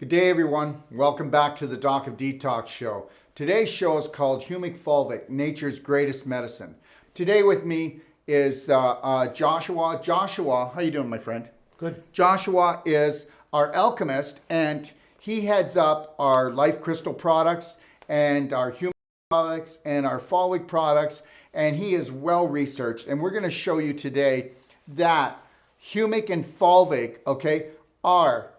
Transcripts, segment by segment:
Good day, everyone. Welcome back to the Doc of Detox show. Today's show is called Humic Fulvic, Nature's Greatest Medicine. Today with me is Joshua. Joshua, how you doing, my friend? Good. Joshua is our alchemist, and he heads up our Life Crystal products and our human products and our fulvic products, and he is well researched. And we're going to show you today that humic and fulvic, okay, are,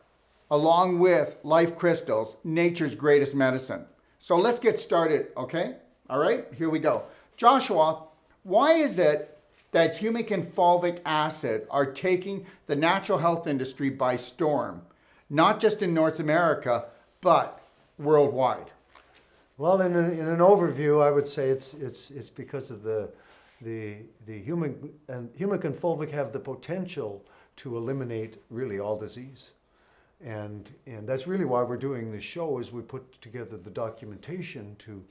along with life crystals, nature's greatest medicine. So let's get started, okay? All right, here we go. Joshua, why is it that humic and fulvic acid are taking the natural health industry by storm, not just in North America, but worldwide? Well, in an overview, I would say it's because of the humic and fulvic have the potential to eliminate really all disease. And that's really why we're doing this show, is we put together the documentation to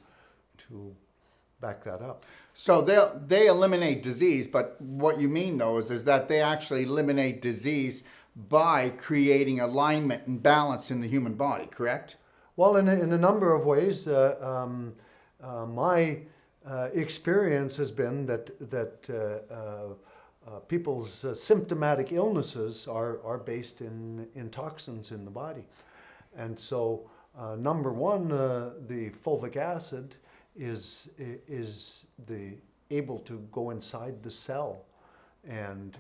back that up. So they eliminate disease, but what you mean though is that they actually eliminate disease by creating alignment and balance in the human body, correct? Well, in a number of ways, my experience has been that people's symptomatic illnesses are based in toxins in the body. And so, number one, the fulvic acid is able to go inside the cell and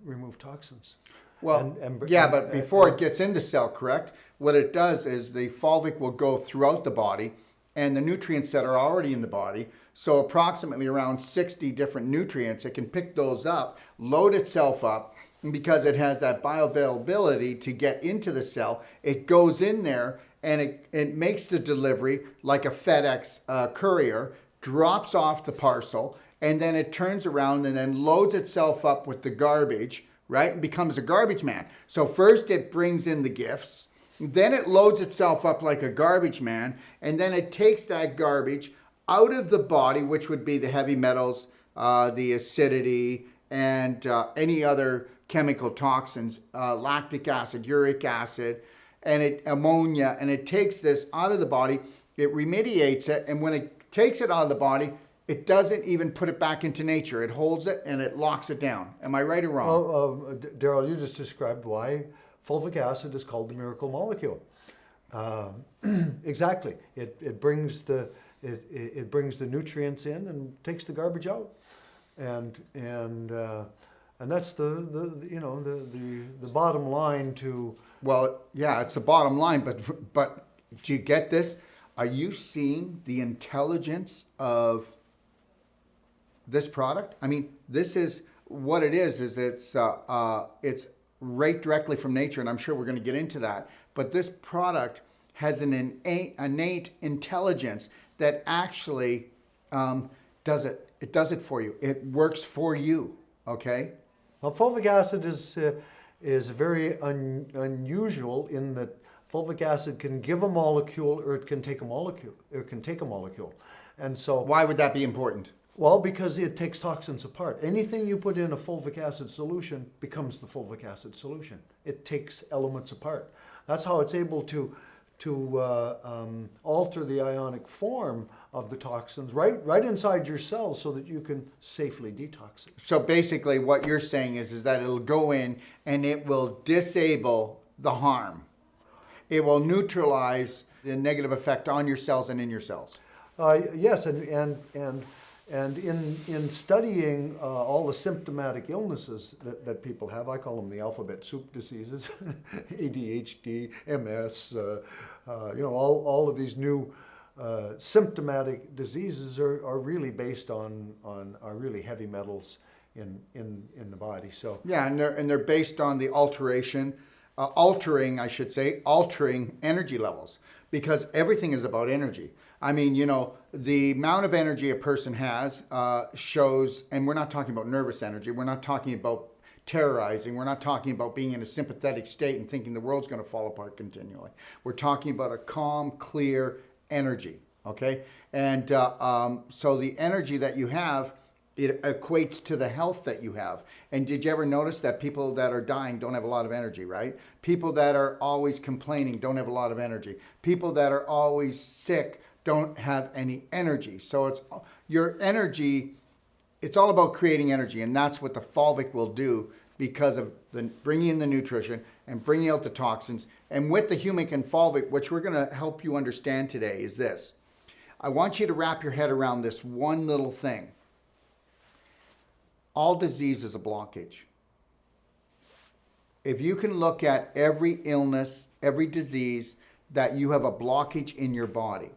remove toxins. Well, but before it gets into cell, correct? What it does is the fulvic will go throughout the body, and the nutrients that are already in the body, so approximately around 60 different nutrients, it can pick those up, load itself up, and because it has that bioavailability to get into the cell, it goes in there and it makes the delivery like a FedEx courier, drops off the parcel, and then it turns around and then loads itself up with the garbage, right? And becomes a garbage man. So first it brings in the gifts, then it loads itself up like a garbage man, and then it takes that garbage out of the body, which would be the heavy metals, the acidity, and any other chemical toxins, lactic acid, uric acid, and ammonia, and it takes this out of the body, it remediates it, and when it takes it out of the body, it doesn't even put it back into nature. It holds it and it locks it down. Am I right or wrong? Darrell, you just described why fulvic acid is called the miracle molecule. Exactly. It brings the nutrients in and takes the garbage out, and that's the bottom line to. Well, yeah, it's the bottom line, but do you get this? Are you seeing the intelligence of this product? I mean, this is what it is it's right directly from nature, and I'm sure we're going to get into that. But this product has an innate intelligence that actually does it. It does it for you. It works for you, okay? Well, fulvic acid is very unusual in that fulvic acid can give a molecule or it can take a molecule. And so why would that be important? Well, because it takes toxins apart. Anything you put in a fulvic acid solution becomes the fulvic acid solution. It takes elements apart. That's how it's able to alter the ionic form of the toxins right inside your cells so that you can safely detox it. So basically what you're saying is that it'll go in and it will disable the harm. It will neutralize the negative effect on your cells and in your cells. Yes, and in studying all the symptomatic illnesses that people have, I call them the alphabet soup diseases, ADHD, MS, all of these new symptomatic diseases are really based on are really heavy metals in the body. So yeah, and they're based on the altering energy levels, because everything is about energy. I mean, the amount of energy a person has shows, and we're not talking about nervous energy. We're not talking about terrorizing. We're not talking about being in a sympathetic state and thinking the world's going to fall apart continually. We're talking about a calm, clear energy, okay? And so the energy that you have it equates to the health that you have. And did you ever notice that people that are dying don't have a lot of energy, right? People that are always complaining don't have a lot of energy. People that are always sick don't have any energy. So it's your energy, it's all about creating energy, and that's what the fulvic will do because of bringing in the nutrition and bringing out the toxins. And with the humic and fulvic, which we're going to help you understand today, is this. I want you to wrap your head around this one little thing. All disease is a blockage. If you can look at every illness, every disease that you have a blockage in your body,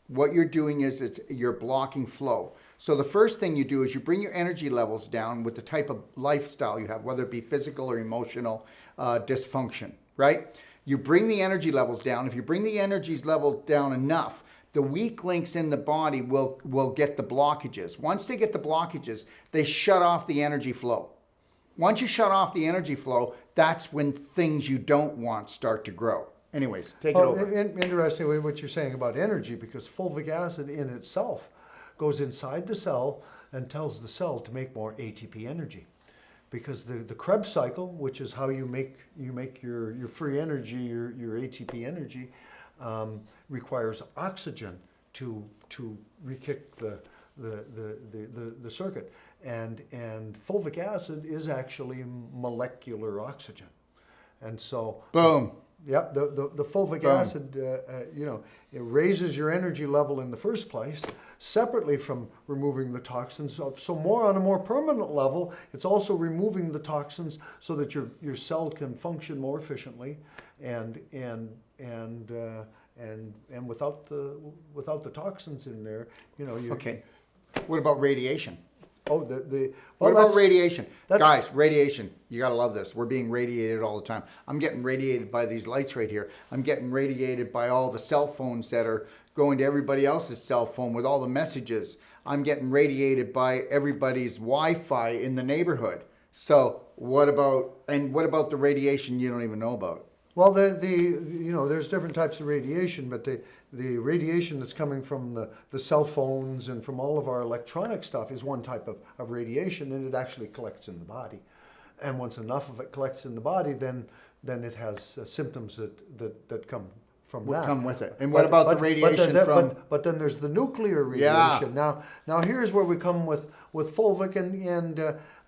what you're doing is you're blocking flow. So the first thing you do is you bring your energy levels down with the type of lifestyle you have, whether it be physical or emotional dysfunction, right? You bring the energy levels down. If you bring the energies level down enough, the weak links in the body will get the blockages. Once they get the blockages, they shut off the energy flow. Once you shut off the energy flow, that's when things you don't want start to grow. Anyways, take it over. Interesting what you're saying about energy, because fulvic acid in itself goes inside the cell and tells the cell to make more ATP energy. Because the Krebs cycle, which is how you make your free energy, your ATP energy, requires oxygen to re-kick the circuit, and fulvic acid is actually molecular oxygen, and so boom. Yep, the fulvic Boom. acid, it raises your energy level in the first place, separately from removing the toxins. So more on a more permanent level, it's also removing the toxins so that your cell can function more efficiently, and without the toxins in there, Okay. What about radiation? Oh, What about radiation? Guys, radiation. You got to love this. We're being radiated all the time. I'm getting radiated by these lights right here. I'm getting radiated by all the cell phones that are going to everybody else's cell phone with all the messages. I'm getting radiated by everybody's Wi-Fi in the neighborhood. So what about the radiation you don't even know about? Well, there's different types of radiation, but the radiation that's coming from the cell phones and from all of our electronic stuff is one type of radiation, and it actually collects in the body. And once enough of it collects in the body, then it has symptoms that come from that. Come with it. And what about the radiation from? But then there's the nuclear radiation. Yeah. Now here's where we come with fulvic, and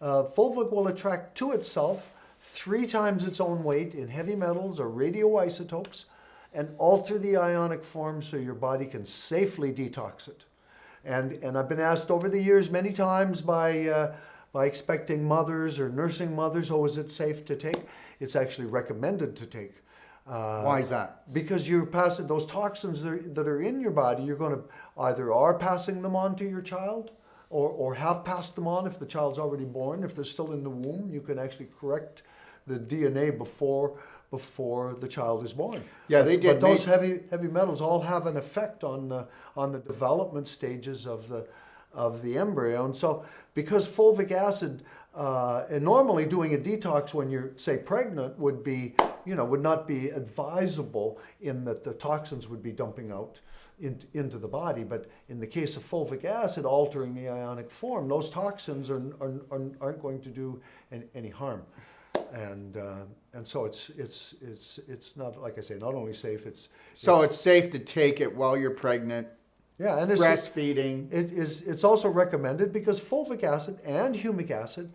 fulvic will attract to itself 3 times its own weight in heavy metals or radioisotopes, and alter the ionic form so your body can safely detox it. And I've been asked over the years many times by expecting mothers or nursing mothers, oh, is it safe to take? It's actually recommended to take. Why is that? Because you're passing those toxins that are in your body, you're going to either are passing them on to your child, or have passed them on if the child's already born. If they're still in the womb, you can actually correct the DNA before the child is born. Yeah, they did. But those heavy metals all have an effect on the development stages of the embryo. And so, because fulvic acid, and normally doing a detox when you're, say, pregnant would not be advisable, in that the toxins would be dumping out into the body. But in the case of fulvic acid altering the ionic form, those toxins aren't going to do any harm. And so it's not, like I say, not only safe, it's safe to take it while you're pregnant. Yeah, and it's breastfeeding. It's also recommended because fulvic acid and humic acid,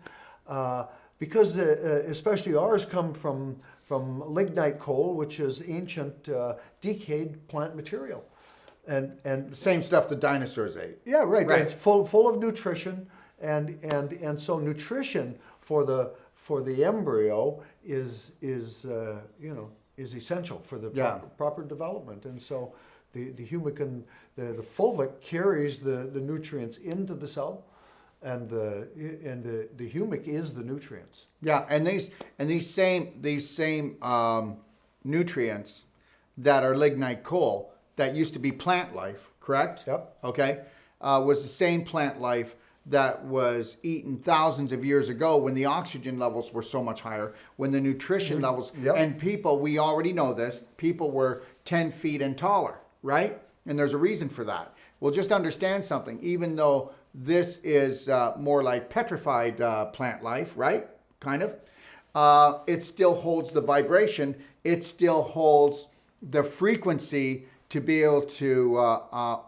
because especially ours come from lignite coal, which is ancient decayed plant material, and the same stuff the dinosaurs ate. Yeah, right. Right. It's full of nutrition, and so nutrition for the embryo is essential for the proper development. And so the humic and the fulvic carries the nutrients into the cell, and the humic is the nutrients. Yeah, and these same nutrients that are lignite coal that used to be plant life, correct? Yep. Okay, was the same plant life that was eaten thousands of years ago when the oxygen levels were so much higher, when the nutrition levels, and people, we already know this, people were 10 feet and taller, right? And there's a reason for that. Well, just understand something. Even though This is more like petrified plant life, right? Kind of. It still holds the vibration. It still holds the frequency to be able to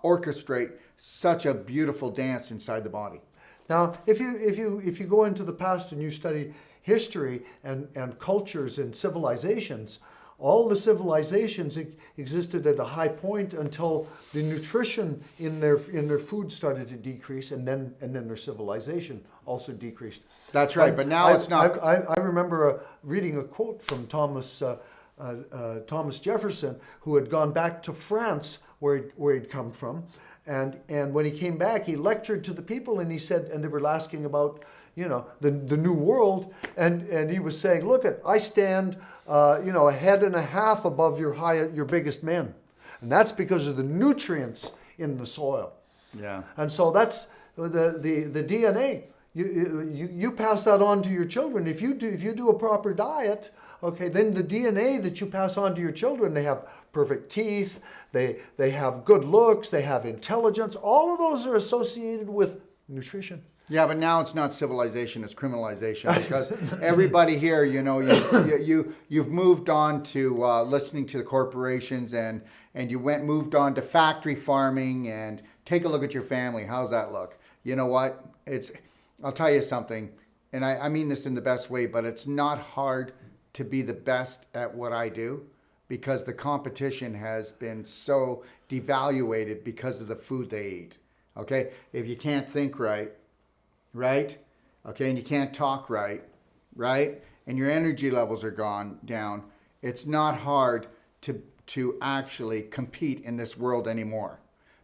orchestrate such a beautiful dance inside the body. Now, if you go into the past and you study history and cultures and civilizations, all the civilizations existed at a high point until the nutrition in their food started to decrease, and then their civilization also decreased. That's right, but now it's not. I remember reading a quote from Thomas Jefferson, who had gone back to France, where he'd come from, and when he came back, he lectured to the people, and he said, and they were asking about, the new world, and he was saying, look, I stand, a head and a half above your biggest men, and that's because of the nutrients in the soil. Yeah. And so that's the DNA. You pass that on to your children. If you do a proper diet, okay, then the DNA that you pass on to your children, they have perfect teeth, they have good looks, they have intelligence. All of those are associated with nutrition. Yeah, but now it's not civilization; it's criminalization, because everybody here, you've moved on to listening to the corporations, and you moved on to factory farming, and take a look at your family. How's that look? You know what? I'll tell you something, and I mean this in the best way, but it's not hard to be the best at what I do, because the competition has been so devaluated because of the food they eat. Okay, if you can't think right, okay, and you can't talk right, and your energy levels are gone down, it's not hard to actually compete in this world anymore,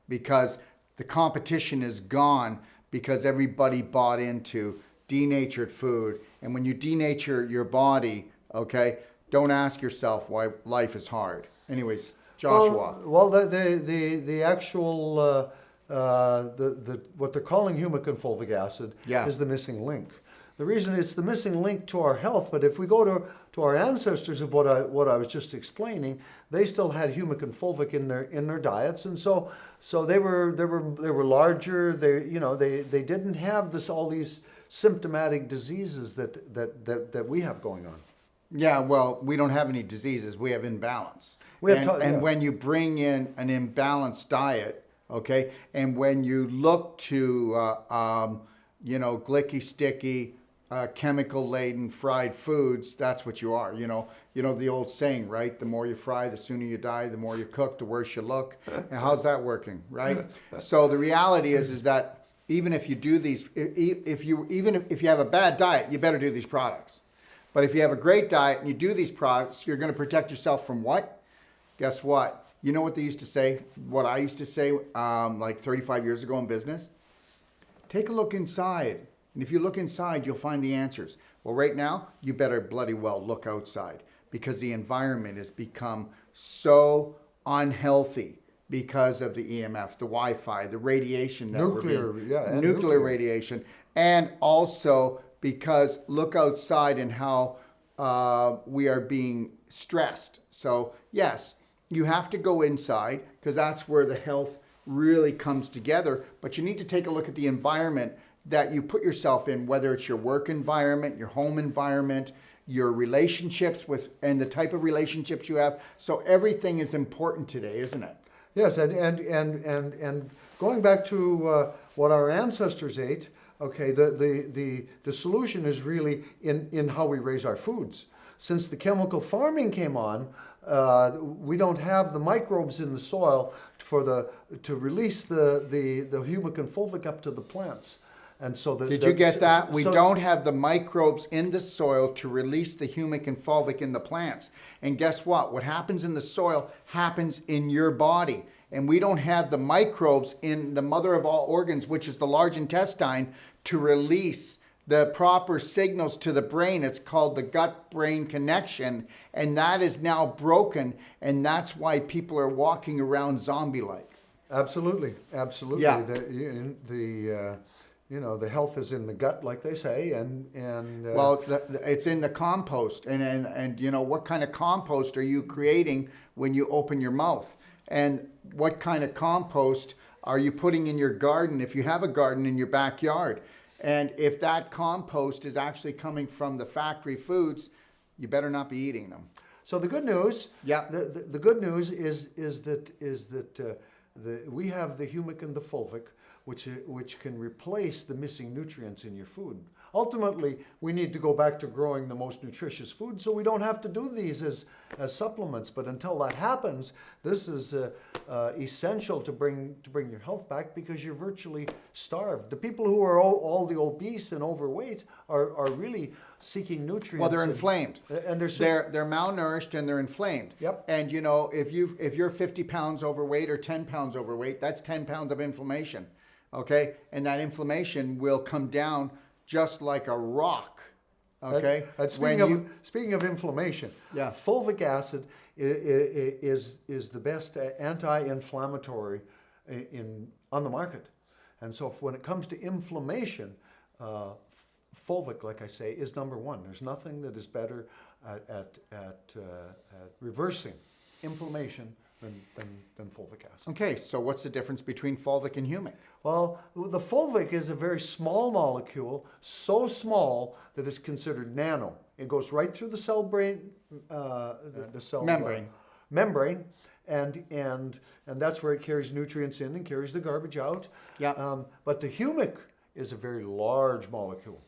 because the competition is gone, because everybody bought into denatured food. And when you denature your body, okay, don't ask yourself why life is hard. Anyways, Joshua. Well, the actual what they're calling humic and fulvic acid is the missing link. The reason it's the missing link to our health, but if we go to our ancestors of what I was just explaining, they still had humic and fulvic in their diets, and so they were larger. They didn't have all these symptomatic diseases that we have going on. Yeah, well, we don't have any diseases. We have imbalance. When you bring in an imbalanced diet, okay, and when you look to glicky, sticky, chemical-laden fried foods, that's what you are. You know the old saying, right? The more you fry, the sooner you die. The more you cook, the worse you look. And how's that working, right? So the reality is that even if you do these, if you have a bad diet, you better do these products. But if you have a great diet and you do these products, you're going to protect yourself from what? Guess what? You know what they used to say? What I used to say like 35 years ago in business? Take a look inside. And if you look inside, you'll find the answers. Well, right now, you better bloody well look outside, because the environment has become so unhealthy because of the EMF, the Wi-Fi, the radiation, nuclear radiation, and also because look outside and how we are being stressed. So yes, you have to go inside, because that's where the health really comes together, but you need to take a look at the environment that you put yourself in, whether it's your work environment, your home environment, your relationships and the type of relationships you have. So everything is important today, isn't it? Yes, and going back to what our ancestors ate, okay, the solution is really in how we raise our foods. Since the chemical farming came on, we don't have the microbes in the soil to release the humic and fulvic up to the plants. And so did you get that? We don't have the microbes in the soil to release the humic and fulvic in the plants. And guess what? What happens in the soil happens in your body. And we don't have the microbes in the mother of all organs, which is the large intestine, to release the proper signals to the brain. It's called the gut-brain connection. And that is now broken. And that's why people are walking around zombie-like. Absolutely. Yeah. The health is in the gut, like they say, and well, it's in the compost, and what kind of compost are you creating when you open your mouth, and what kind of compost are you putting in your garden, if you have a garden in your backyard? And if that compost is actually coming from the factory foods, you better not be eating them. So the good news, Yeah. the good news is that we have the humic and the fulvic, which can replace the missing nutrients in your food. Ultimately, we need to go back to growing the most nutritious food, so we don't have to do these as supplements. But until that happens, this is essential to bring your health back, because you're virtually starved. The people who are all the obese and overweight are really seeking nutrients. Well, they're inflamed, and they're malnourished and they're inflamed. Yep. And you know, if you're 50 pounds overweight or 10 pounds overweight, that's 10 pounds of inflammation. Okay, and that inflammation will come down just like a rock. Okay. Speaking of inflammation, yeah, fulvic acid is the best anti-inflammatory on the market, and so when it comes to inflammation, fulvic, like I say, is number one. There's nothing that is better at reversing inflammation than fulvic acid. Okay, so what's the difference between fulvic and humic? Well, the fulvic is a very small molecule, so small that it's considered nano. It goes right through the cell the cell membrane, and that's where it carries nutrients in and carries the garbage out. Yeah. But the humic is a very large molecule.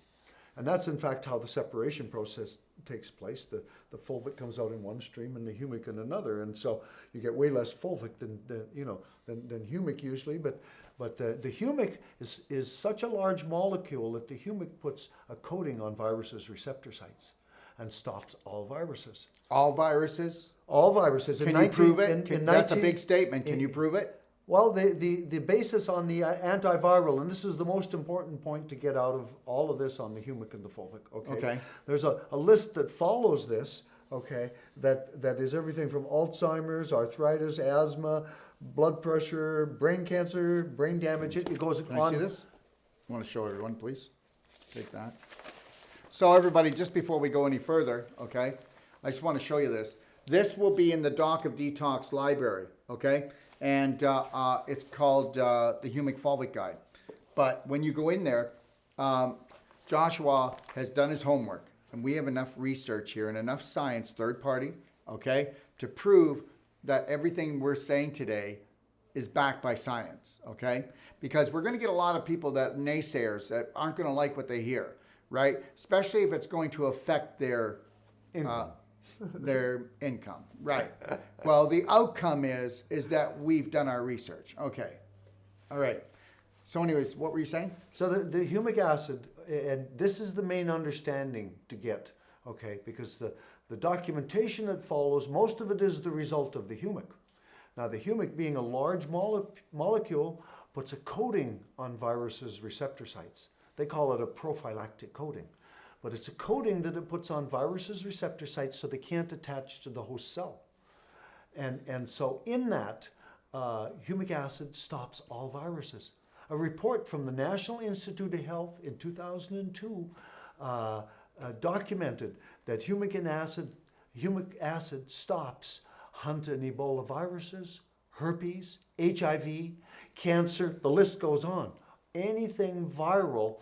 And that's in fact how the separation process takes place. The fulvic comes out in one stream and the humic in another, and so you get way less fulvic than humic usually. But the humic is such a large molecule that the humic puts a coating on viruses' receptor sites and stops all viruses. All viruses? All viruses. Can you prove it? That's a big statement. Can you prove it? Well, the basis on the antiviral, and this is the most important point to get out of all of this on the humic and the fulvic. Okay. There's a list that follows this. Okay. That is everything from Alzheimer's, arthritis, asthma, blood pressure, brain cancer, brain damage. It goes on. Can I see this? I want to show everyone, please. Take that. So everybody, just before we go any further, okay, I just want to show you this. This will be in the Doc of Detox library. Okay. And it's called the Humic Fulvic Guide. But when you go in there, Joshua has done his homework, and we have enough research here and enough science, third party, okay, to prove that everything we're saying today is backed by science, okay? Because we're going to get a lot of people that naysayers that aren't going to like what they hear, right? Especially if it's going to affect their their income, right? Well, the outcome is that we've done our research. Okay, all right. So, anyways, what were you saying? So the humic acid, and this is the main understanding to get, okay? Because the documentation that follows, most of it is the result of the humic. Now, the humic, being a large molecule, puts a coating on viruses' receptor sites. They call it a prophylactic coating. But it's a coating that it puts on viruses' receptor sites so they can't attach to the host cell. And so in that, humic acid stops all viruses. A report from the National Institute of Health in 2002 documented that humic acid stops Hunt and Ebola viruses, herpes, HIV, cancer, the list goes on. Anything viral,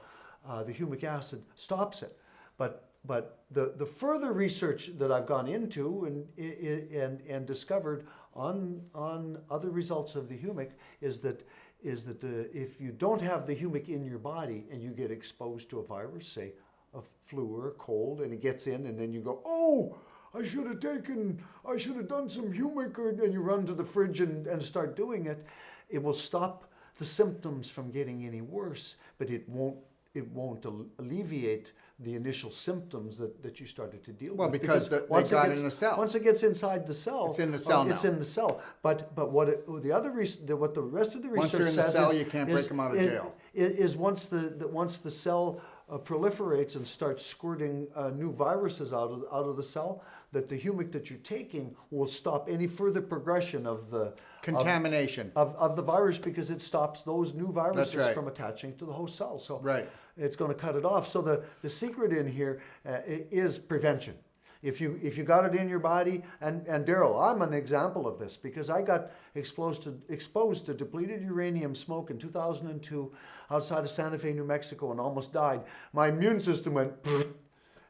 the humic acid stops it. But the further research that I've gone into and discovered on other results of the humic is that if you don't have the humic in your body and you get exposed to a virus, say a flu or a cold, and it gets in, and then you go, oh, I should have done some humic, and you run to the fridge and start doing it, it will stop the symptoms from getting any worse, but it won't alleviate the initial symptoms that you started to deal with. Well, because they got in the cell. Once it gets inside the cell, it's in the cell now. It's in the cell. But what the rest of the research says, once you're in the cell, you can't break them out of jail. Is once the cell proliferates and starts squirting new viruses out of the cell, that the humic that you're taking will stop any further progression of the contamination of the virus, because it stops those new viruses That's right. from attaching to the host cell. So right. It's going to cut it off. So the secret in here is prevention. If you got it in your body, and Darrell, I'm an example of this because I got exposed to depleted uranium smoke in 2002 outside of Santa Fe, New Mexico, and almost died. My immune system went,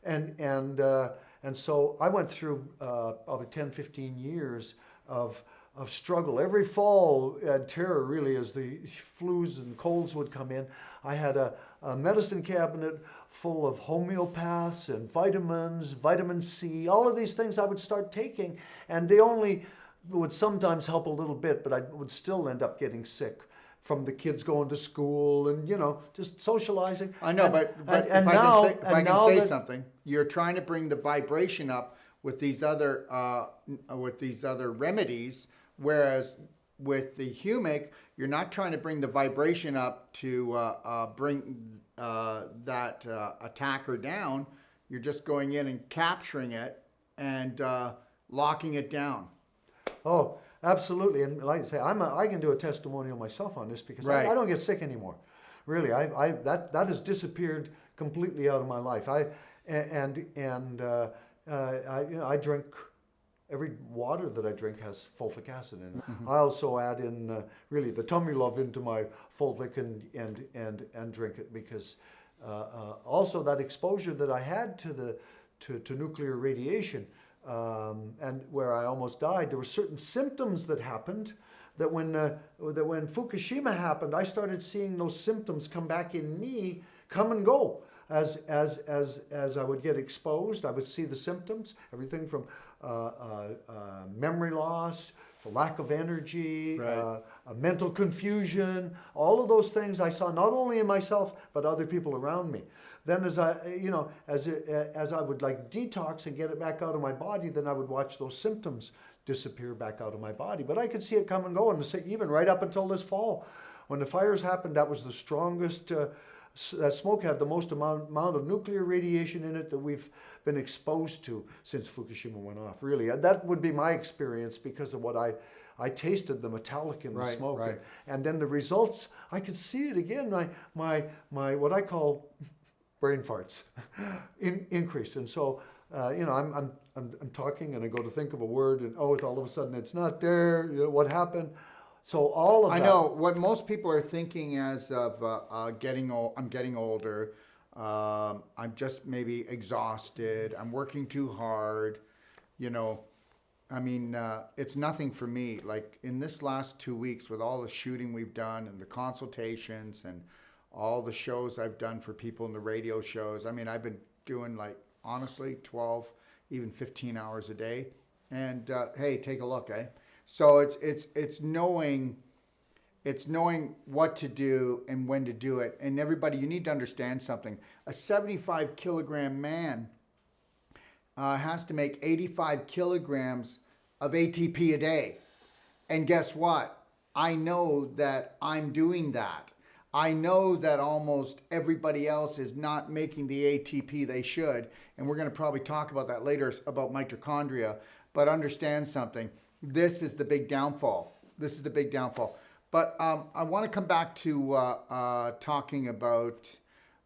and so I went through probably 10, 15 years of struggle. Every fall, terror really, as the flus and colds would come in. I had a medicine cabinet full of homeopaths and vitamins, vitamin C, all of these things I would start taking, and they only would sometimes help a little bit, but I would still end up getting sick from the kids going to school and, just socializing. I know, but if I can say something, you're trying to bring the vibration up with these other remedies, whereas with the humic, you're not trying to bring the vibration up to bring that attacker down. You're just going in and capturing it and locking it down. Oh, absolutely. And like I say, I can do a testimonial myself on this because I don't get sick anymore. Really, that has disappeared completely out of my life. I drink. Every water that I drink has fulvic acid in it. Mm-hmm. I also add in really the tummy love into my fulvic and drink it because also that exposure that I had to nuclear radiation and where I almost died, there were certain symptoms that happened that when Fukushima happened, I started seeing those symptoms come back in me, come and go. As I would get exposed, I would see the symptoms, everything from memory loss, to lack of energy, mental confusion, all of those things I saw not only in myself but other people around me. Then as I would like detox and get it back out of my body, then I would watch those symptoms disappear back out of my body. But I could see it come and go, and even right up until this fall, when the fires happened, that was the strongest. That smoke had the most amount of nuclear radiation in it that we've been exposed to since Fukushima went off. Really, that would be my experience because of what I tasted the metallic in the smoke, and then the results. I could see it again. My what I call brain farts increased, and so I'm talking and I go to think of a word and all of a sudden it's not there. What happened? So all of that. I know what most people are thinking as of I'm getting older. I'm just maybe exhausted. I'm working too hard. It's nothing for me. Like in this last 2 weeks with all the shooting we've done and the consultations and all the shows I've done for people in the radio shows. I've been doing honestly 12, even 15 hours a day. And hey, take a look, eh? So it's knowing what to do and when to do it. And everybody, you need to understand something. A 75 kilogram man has to make 85 kilograms of ATP a day. And guess what? I know that I'm doing that. I know that almost everybody else is not making the ATP they should. And we're going to probably talk about that later, about mitochondria. But understand something. This is the big downfall. But I want to come back to talking about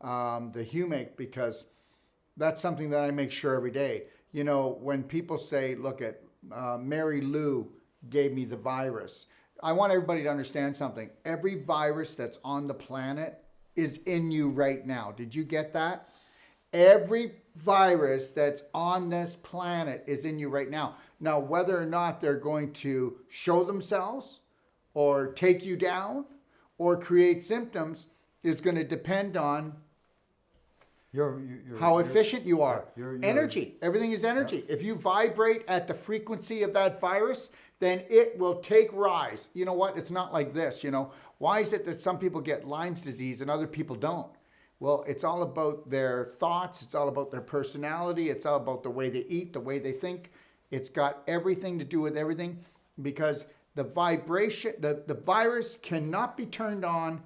the humic because that's something that I make sure every day. When people say, look at Mary Lou gave me the virus. I want everybody to understand something. Every virus that's on the planet is in you right now. Did you get that? Every virus that's on this planet is in you right now. Now, whether or not they're going to show themselves or take you down or create symptoms is going to depend on how efficient you are. Energy. Everything is energy. Yeah. If you vibrate at the frequency of that virus, then it will take rise. You know what? It's not like this, Why is it that some people get Lyme's disease and other people don't? Well, it's all about their thoughts. It's all about their personality. It's all about the way they eat, the way they think. It's got everything to do with everything because the vibration, the virus cannot be turned on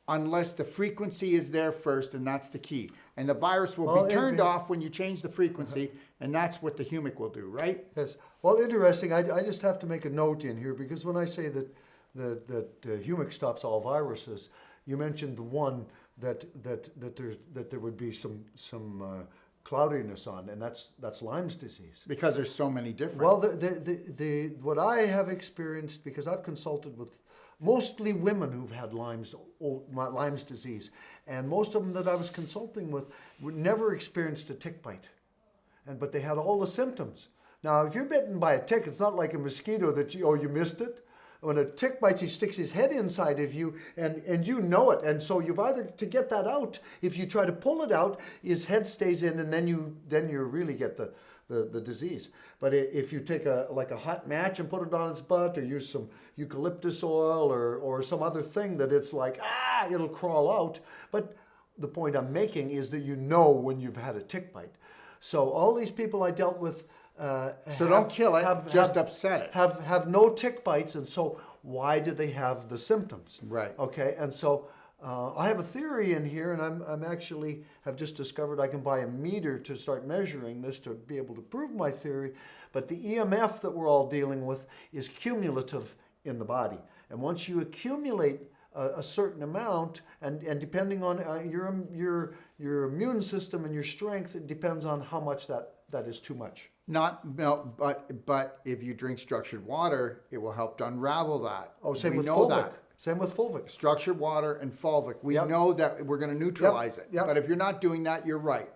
unless the frequency is there first, and that's the key. And the virus will be turned off when you change the frequency, and that's what the humic will do, right? Yes. Well, interesting. I just have to make a note in here because when I say that humic stops all viruses, you mentioned the one that there would be some cloudiness on, and that's Lyme's disease. Because there's so many different. Well, what I have experienced, because I've consulted with mostly women who've had Lyme's disease, and most of them that I was consulting with never experienced a tick bite, but they had all the symptoms. Now, if you're bitten by a tick, it's not like a mosquito that you missed it. When a tick bites, he sticks his head inside of you, and you know it. And so you've either to get that out. If you try to pull it out, his head stays in, and then you really get the disease. But if you take a hot match and put it on its butt, or use some eucalyptus oil or some other thing that it's like it'll crawl out. But the point I'm making is that you know when you've had a tick bite. So all these people I dealt with. So don't kill it, just upset it. Have no tick bites, and so why do they have the symptoms? Right. Okay, and so I have a theory in here, and I'm actually have just discovered I can buy a meter to start measuring this to be able to prove my theory. But the EMF that we're all dealing with is cumulative in the body, and once you accumulate a certain amount, and depending on your immune system and your strength, it depends on how much that is too much. But if you drink structured water, it will help to unravel that. Oh, same we with know fulvic. that. Same with fulvic. Structured water and fulvic. We know that we're going to neutralize it. Yep. But if you're not doing that, you're right.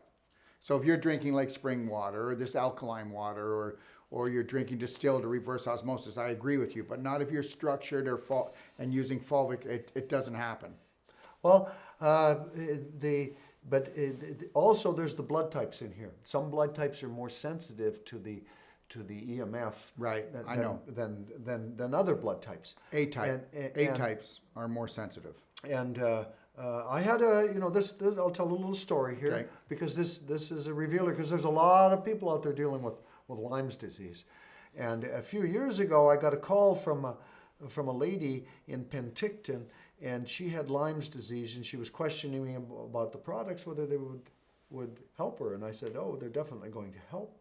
So if you're drinking like spring water or this alkaline water or you're drinking distilled to reverse osmosis, I agree with you. But not if you're structured and using fulvic, it doesn't happen. Well, also there's the blood types in here. Some blood types are more sensitive to the EMF, right? I know than other blood types. A types are more sensitive. And I had this. I'll tell a little story here, okay, because this is a revealer, because there's a lot of people out there dealing with Lyme's disease. And a few years ago, I got a call from a lady in Penticton, and she had Lyme's disease, and she was questioning me about the products, whether they would help her. And I said, oh, they're definitely going to help.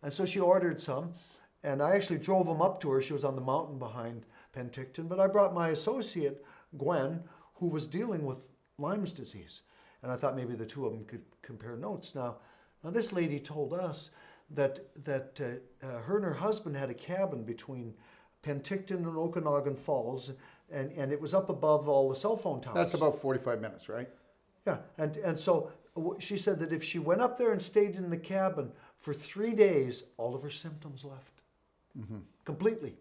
And so she ordered some, and I actually drove them up to her. She was on the mountain behind Penticton, but I brought my associate, Gwen, who was dealing with Lyme's disease. And I thought maybe the two of them could compare notes. Now this lady told us that her and her husband had a cabin between Penticton and Okanagan Falls, and it was up above all the cell phone towers. That's about 45 minutes, right? Yeah, and so she said that if she went up there and stayed in the cabin for 3 days, all of her symptoms left, completely.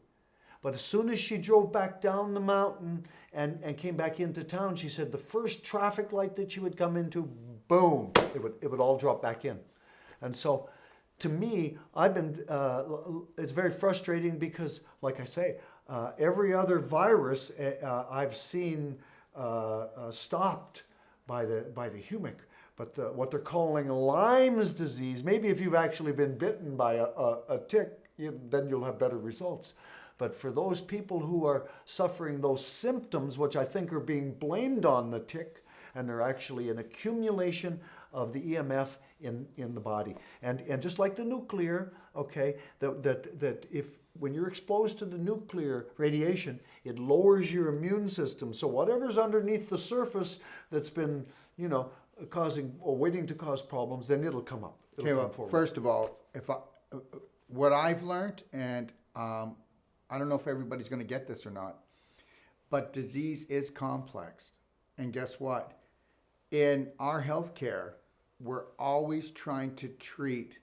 But as soon as she drove back down the mountain and came back into town, she said the first traffic light that she would come into, boom, it would all drop back in. And so, to me, it's very frustrating because, like I say, every other virus I've seen stopped by the humic. But what they're calling Lyme's disease, maybe if you've actually been bitten by a tick, then you'll have better results. But for those people who are suffering those symptoms, which I think are being blamed on the tick, and they're actually an accumulation of the EMF in the body. And just like the nuclear, okay, that if when you're exposed to the nuclear radiation, it lowers your immune system. So whatever's underneath the surface that's been, causing or waiting to cause problems, then it'll come up. Okay, well, first of all, what I've learned, and I don't know if everybody's going to get this or not, but disease is complex. And guess what? In our healthcare, we're always trying to treat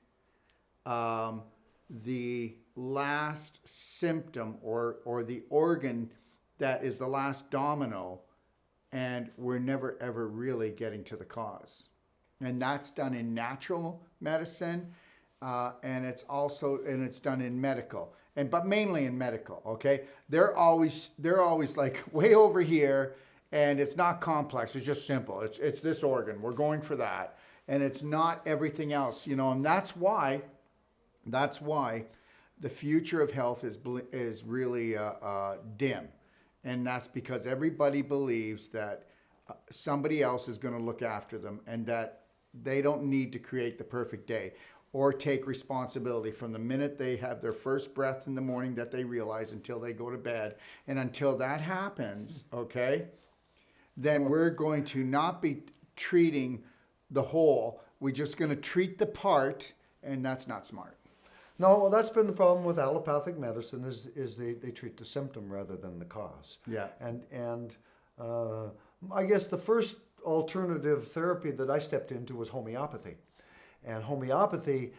the last symptom or the organ that is the last domino, and we're never ever really getting to the cause. And that's done in natural medicine, and it's done in medical, but mainly in medical. Okay, they're always like way over here, and it's not complex. It's just simple. It's this organ. We're going for that, and it's not everything else. And that's why the future of health is really dim. And that's because everybody believes that somebody else is going to look after them, and that they don't need to create the perfect day or take responsibility from the minute they have their first breath in the morning that they realize until they go to bed. And until that happens, okay, then we're going to not be treating the whole. we're just going to treat the part, and that's not smart. No, well, that's been the problem with allopathic medicine is they treat the symptom rather than the cause. Yeah. And I guess the first alternative therapy that I stepped into was homeopathy, and homeopathy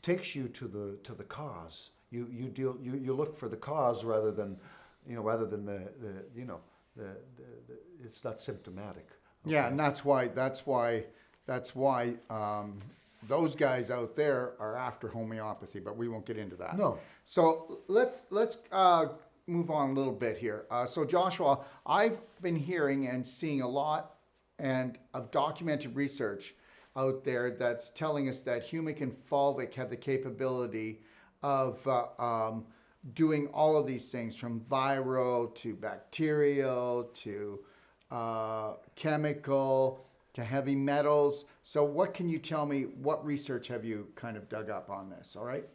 takes you to the cause. You look for the cause rather than it's not symptomatic. Okay? Yeah, and that's why those guys out there are after homeopathy, but we won't get into that. No. So let's move on a little bit here. So Joshua, I've been hearing and seeing a lot of documented research out there that's telling us that humic and fulvic have the capability of doing all of these things, from viral to bacterial to chemical to heavy metals. So what can you tell me, what research have you kind of dug up on this, all right?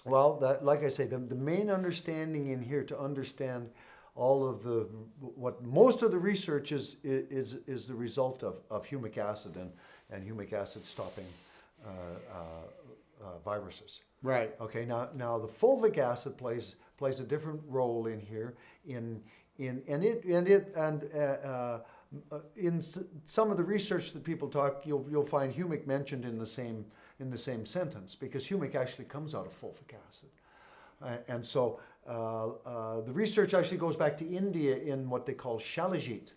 Well, like I say, the main understanding in here to understand all of what most of the research is the result of humic acid and humic acid stopping viruses. Right. Okay. Now the fulvic acid plays a different role in here in some of the research that people talk, you'll find humic mentioned in the same sentence, because humic actually comes out of fulvic acid, and so the research actually goes back to India in what they call Chelation,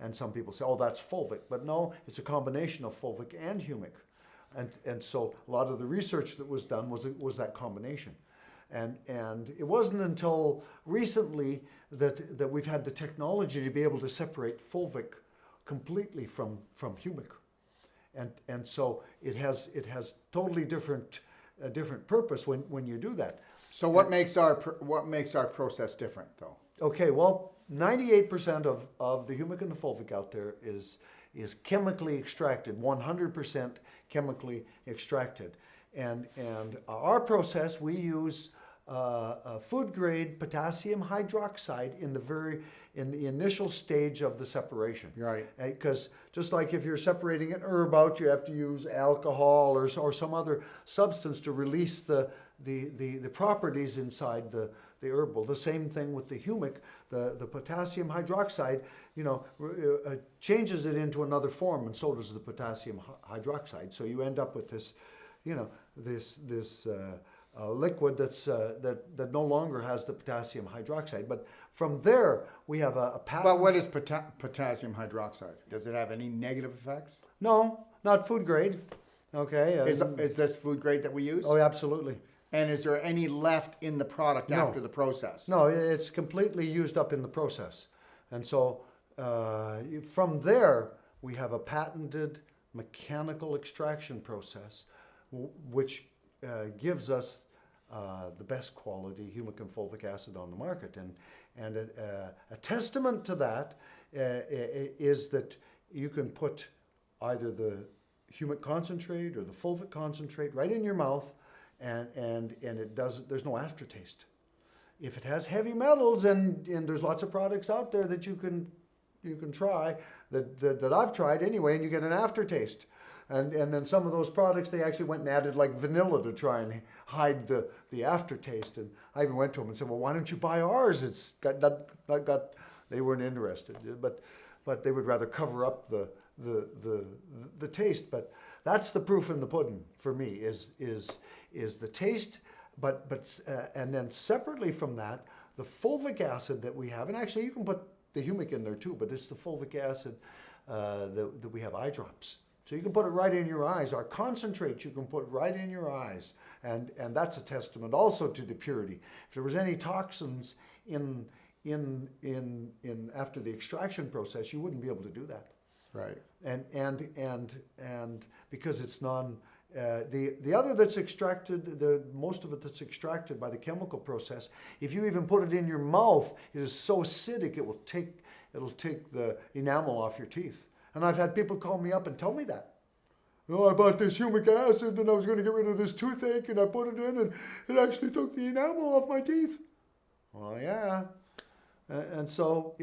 and some people say, oh, that's fulvic, but no, it's a combination of fulvic and humic, and so a lot of the research that was done was that combination. And it wasn't until recently that we've had the technology to be able to separate fulvic completely from humic, and so it has totally different purpose when you do that. So what makes our process different, though? Okay, well, 98% of the humic and the fulvic out there is chemically extracted, 100% chemically extracted. And our process, we use food grade potassium hydroxide in the initial stage of the separation. Right. Because just like if you're separating an herb out, you have to use alcohol or some other substance to release the properties inside the herb. Well, the same thing with the humic, the potassium hydroxide, changes it into another form, and so does the potassium hydroxide. So you end up with this, this liquid that no longer has the potassium hydroxide. But from there, we have a patent. But what is potassium hydroxide? Does it have any negative effects? No, not food grade. Okay. Is this food grade that we use? Oh, absolutely. And is there any left in the product No. after the process? No, it's completely used up in the process. And so from there, we have a patented mechanical extraction process, which gives us the best quality humic and fulvic acid on the market. And a testament to that is that you can put either the humic concentrate or the fulvic concentrate right in your mouth, and there's no aftertaste. If it has heavy metals, and there's lots of products out there that you can try, that I've tried anyway, and you get an aftertaste. And then some of those products, they actually went and added like vanilla to try and hide the aftertaste. And I even went to them and said, well, why don't you buy ours? It's got they weren't interested, but they would rather cover up the taste. But that's the proof in the pudding for me is the taste. But and then separately from that, the fulvic acid that we have, and actually you can put the humic in there too, but it's the fulvic acid that we have eye drops. So you can put it right in your eyes. Our concentrate you can put right in your eyes, and that's a testament also to the purity. If there was any toxins in after the extraction process, you wouldn't be able to do that. Right. And because it's the other that's extracted, most of it that's extracted by the chemical process, if you even put it in your mouth, it is so acidic it'll take the enamel off your teeth. And I've had people call me up and tell me that. Oh, I bought this humic acid and I was going to get rid of this toothache, and I put it in and it actually took the enamel off my teeth. Well, yeah. And so,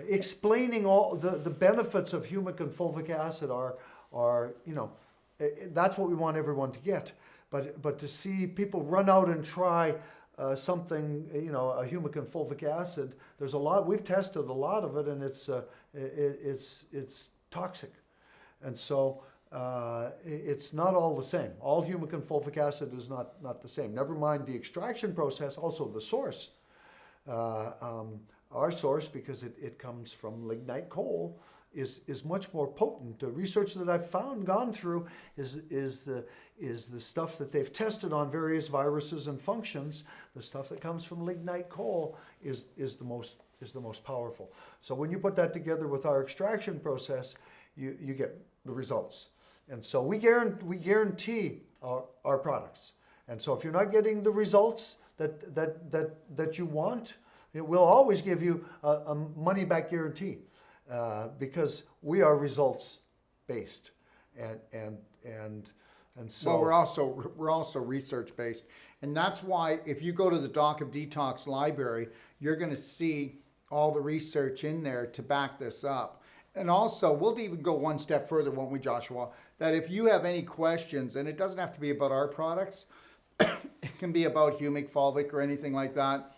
explaining all the benefits of humic and fulvic acid are that's what we want everyone to get. But to see people run out and try something, a humic and fulvic acid, there's a lot. We've tested a lot of it, and it's toxic, and so it's not all the same. All humic and fulvic acid is not the same. Never mind the extraction process, also the source. Our source, because it comes from lignite coal, is much more potent. The research that I've gone through is the stuff that they've tested on various viruses and functions. The stuff that comes from lignite coal is the most powerful. So when you put that together with our extraction process, you get the results. And so we guarantee our products. And so if you're not getting the results that you want, it will always give you a money back guarantee, because we are results based, and so. Well, we're also research based, and that's why if you go to the Doc of Detox library, you're going to see all the research in there to back this up. And also, we'll even go one step further, won't we, Joshua? That if you have any questions, and it doesn't have to be about our products, it can be about humic, fulvic, or anything like that.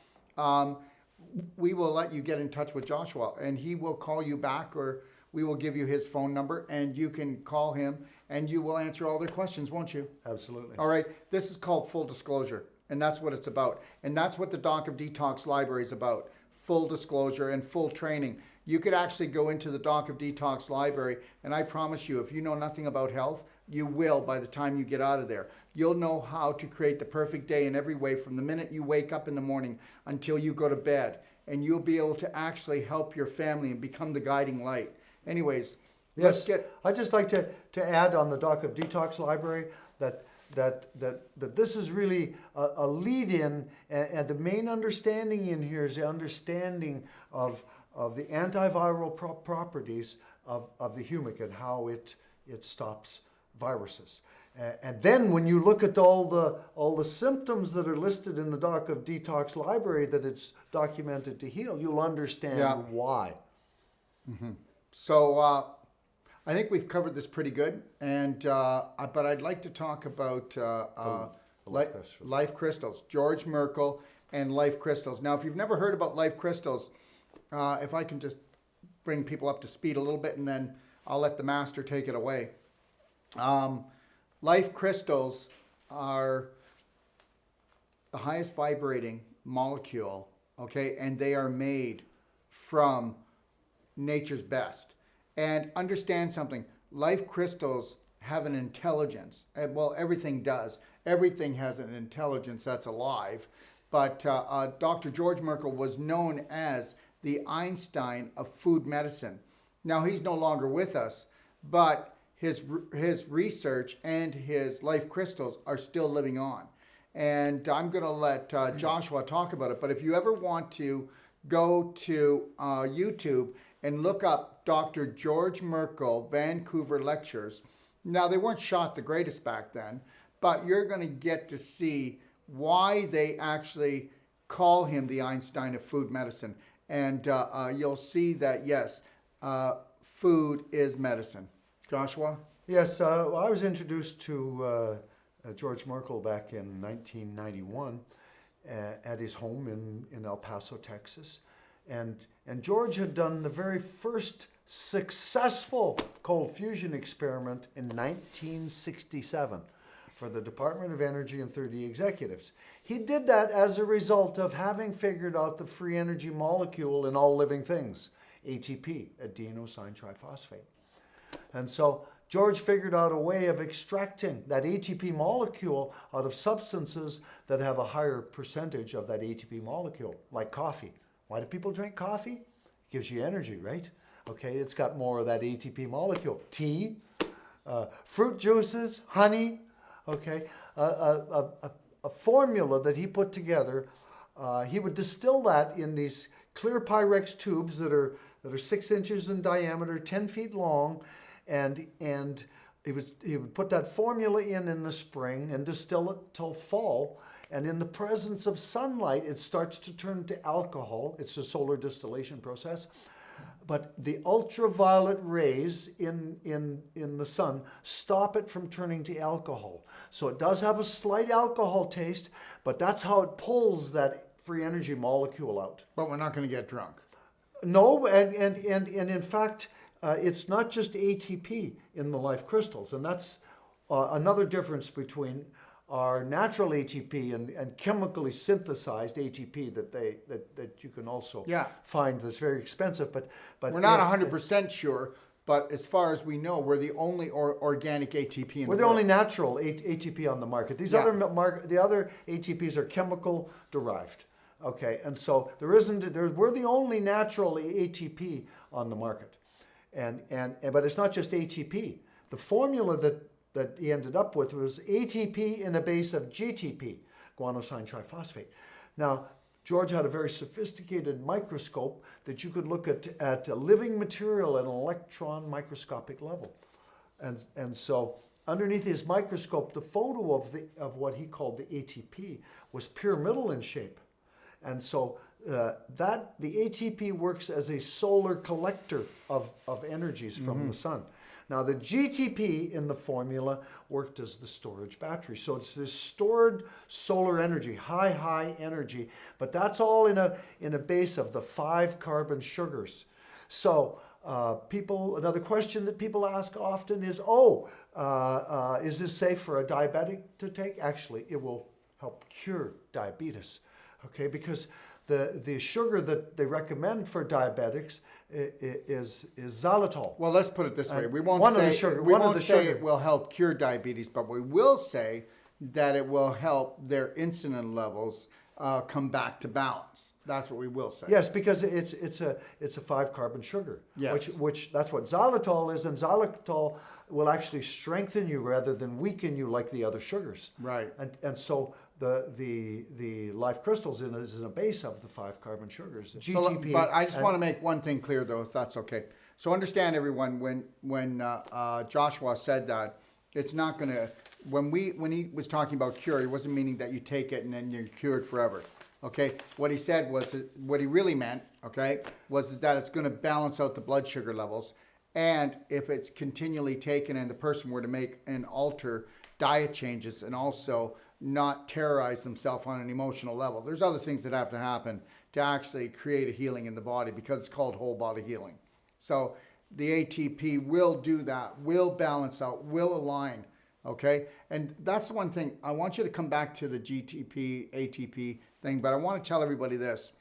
We will let you get in touch with Joshua, and he will call you back, or we will give you his phone number, and you can call him, and you will answer all their questions, won't you? Absolutely. All right. This is called full disclosure, and that's what it's about. And that's what the Doc of Detox library is about, full disclosure and full training. You could actually go into the Doc of Detox library, and I promise you, if you know nothing about health, you will by the time you get out of there. You'll know how to create the perfect day in every way from the minute you wake up in the morning until you go to bed. And you'll be able to actually help your family and become the guiding light. Anyways, yes, I'd just like to add on the Doc of Detox library that this is really a lead-in, and the main understanding in here is the understanding of the antiviral properties of the humic and how it stops viruses. And then when you look at all the symptoms that are listed in the Doc of Detox library that it's documented to heal, you'll understand why. Mm-hmm. So I think we've covered this pretty good, and but I'd like to talk about life crystals, George Merkel and life crystals. Now, if you've never heard about life crystals, if I can just bring people up to speed a little bit, and then I'll let the master take it away. Life crystals are the highest vibrating molecule, okay, and they are made from nature's best. And understand something, life crystals have an intelligence. Well, everything does. Everything has an intelligence that's alive. But Dr. George Merkel was known as the Einstein of food medicine. Now, he's no longer with us, but his research and his life crystals are still living on. And I'm going to let Joshua talk about it. But if you ever want to go to YouTube and look up Dr. George Merkel Vancouver lectures, now they weren't shot the greatest back then, but you're going to get to see why they actually call him the Einstein of food medicine. And you'll see that, yes, food is medicine. Joshua? Yes, I was introduced to George Merkel back in 1991 at his home in El Paso, Texas. And George had done the very first successful cold fusion experiment in 1967 for the Department of Energy and 30 executives. He did that as a result of having figured out the free energy molecule in all living things, ATP, adenosine triphosphate. And so George figured out a way of extracting that ATP molecule out of substances that have a higher percentage of that ATP molecule, like coffee. Why do people drink coffee? It gives you energy, right? Okay, it's got more of that ATP molecule. Tea, fruit juices, honey, okay? A formula that he put together, he would distill that in these clear Pyrex tubes that are 6 inches in diameter, 10 feet long, and he would put that formula in the spring and distill it till fall. And in the presence of sunlight, it starts to turn to alcohol. It's a solar distillation process. but the ultraviolet rays in the sun stop it from turning to alcohol. So it does have a slight alcohol taste, but that's how it pulls that free energy molecule out. But we're not going to get drunk. No, and in fact, it's not just ATP in the life crystals, and that's another difference between our natural ATP and chemically synthesized ATP that you can also find that's very expensive. But we're not 100% sure. But as far as we know, we're the only organic ATP in the world. We're the only natural ATP on the market. These other the other ATPs are chemical derived. Okay, and so we're the only natural ATP on the market, but it's not just ATP. The formula that he ended up with was ATP in a base of GTP, guanosine triphosphate. Now, George had a very sophisticated microscope that you could look at a living material at an electron microscopic level, and so underneath his microscope, the photo of what he called the ATP was pyramidal in shape. And so the ATP works as a solar collector of energies from the sun. Now the GTP in the formula worked as the storage battery. So it's this stored solar energy, high energy, but that's all in a base of the 5 carbon sugars. So another question that people ask often is, is this safe for a diabetic to take? Actually, it will help cure diabetes. Okay, because the sugar that they recommend for diabetics is xylitol. Well, let's put it this way: we won't say it will help cure diabetes, but we will say that it will help their insulin levels come back to balance. That's what we will say. Yes, because it's a 5 carbon sugar. Yes. Which that's what xylitol is, and xylitol will actually strengthen you rather than weaken you like the other sugars. Right. And so the life crystals is in a base of the 5 carbon sugars. GTP. But I just want to make one thing clear, though, if that's okay. So understand, everyone, when Joshua said that, it's not going to. When he was talking about cure, he wasn't meaning that you take it and then you're cured forever. Okay, what he said was, what he really meant, okay, was that it's going to balance out the blood sugar levels, and if it's continually taken and the person were to make and alter diet changes and also not terrorize themselves on an emotional level, there's other things that have to happen to actually create a healing in the body, because it's called whole body healing. So the ATP will do that, will balance out, will align. Okay, and that's the one thing. I want you to come back to the GTP, ATP thing, but I want to tell everybody this.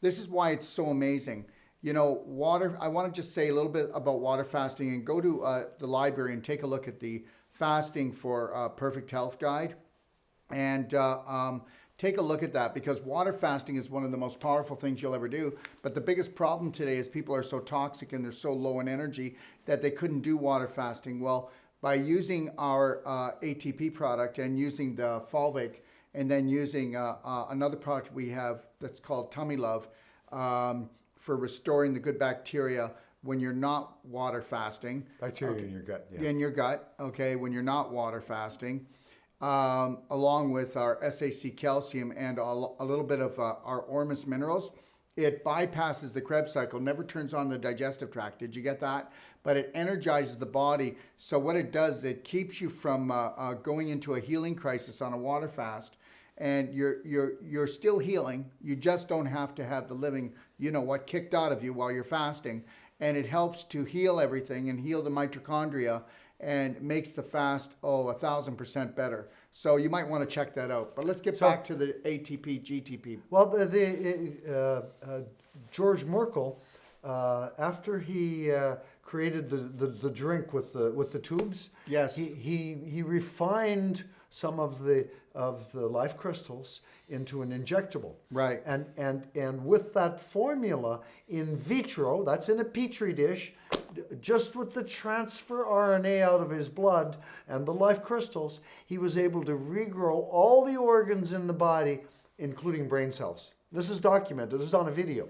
This is why it's so amazing. You know, water, I want to just say a little bit about water fasting, and go to the library and take a look at the Fasting for Perfect Health Guide. And take a look at that, because water fasting is one of the most powerful things you'll ever do. But the biggest problem today is people are so toxic and they're so low in energy that they couldn't do water fasting. Well, by using our ATP product and using the Fulvic, and then using another product we have that's called Tummy Love for restoring the good bacteria when you're not water fasting. Bacteria in your gut, yeah. In your gut, okay, when you're not water fasting. Along with our SAC calcium and a little bit of our Ormus minerals. It bypasses the Krebs cycle, never turns on the digestive tract. Did you get that? But it energizes the body. So what it does, it keeps you from going into a healing crisis on a water fast. And you're still healing. You just don't have to have the living, kicked out of you while you're fasting. And it helps to heal everything and heal the mitochondria, and makes the fast 1,000% better. So you might want to check that out. But let's get back to the ATP, GTP. Well, George Merkel, after he created the drink with the tubes, yes, he refined some of the life crystals into an injectable. Right. And with that formula in vitro, that's in a petri dish, just with the transfer RNA out of his blood and the life crystals, he was able to regrow all the organs in the body, including brain cells. This is documented. This is on a video.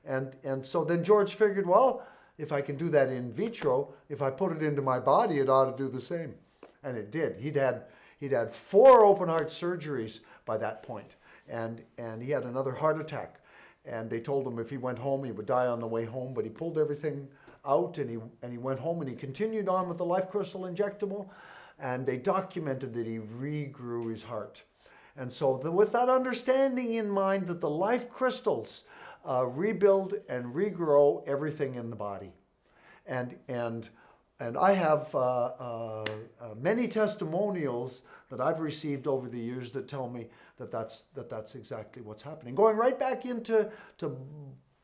And so then George figured, well, if I can do that in vitro, if I put it into my body, it ought to do the same. And it did. He'd had 4 open heart surgeries by that point, and he had another heart attack. and they told him if he went home, he would die on the way home. But he pulled everything out, and he went home, and he continued on with the life crystal injectable, and they documented that he regrew his heart. And so with that understanding in mind that the life crystals rebuild and regrow everything in the body. And I have many testimonials that I've received over the years that tell me that that's exactly what's happening. Going right back into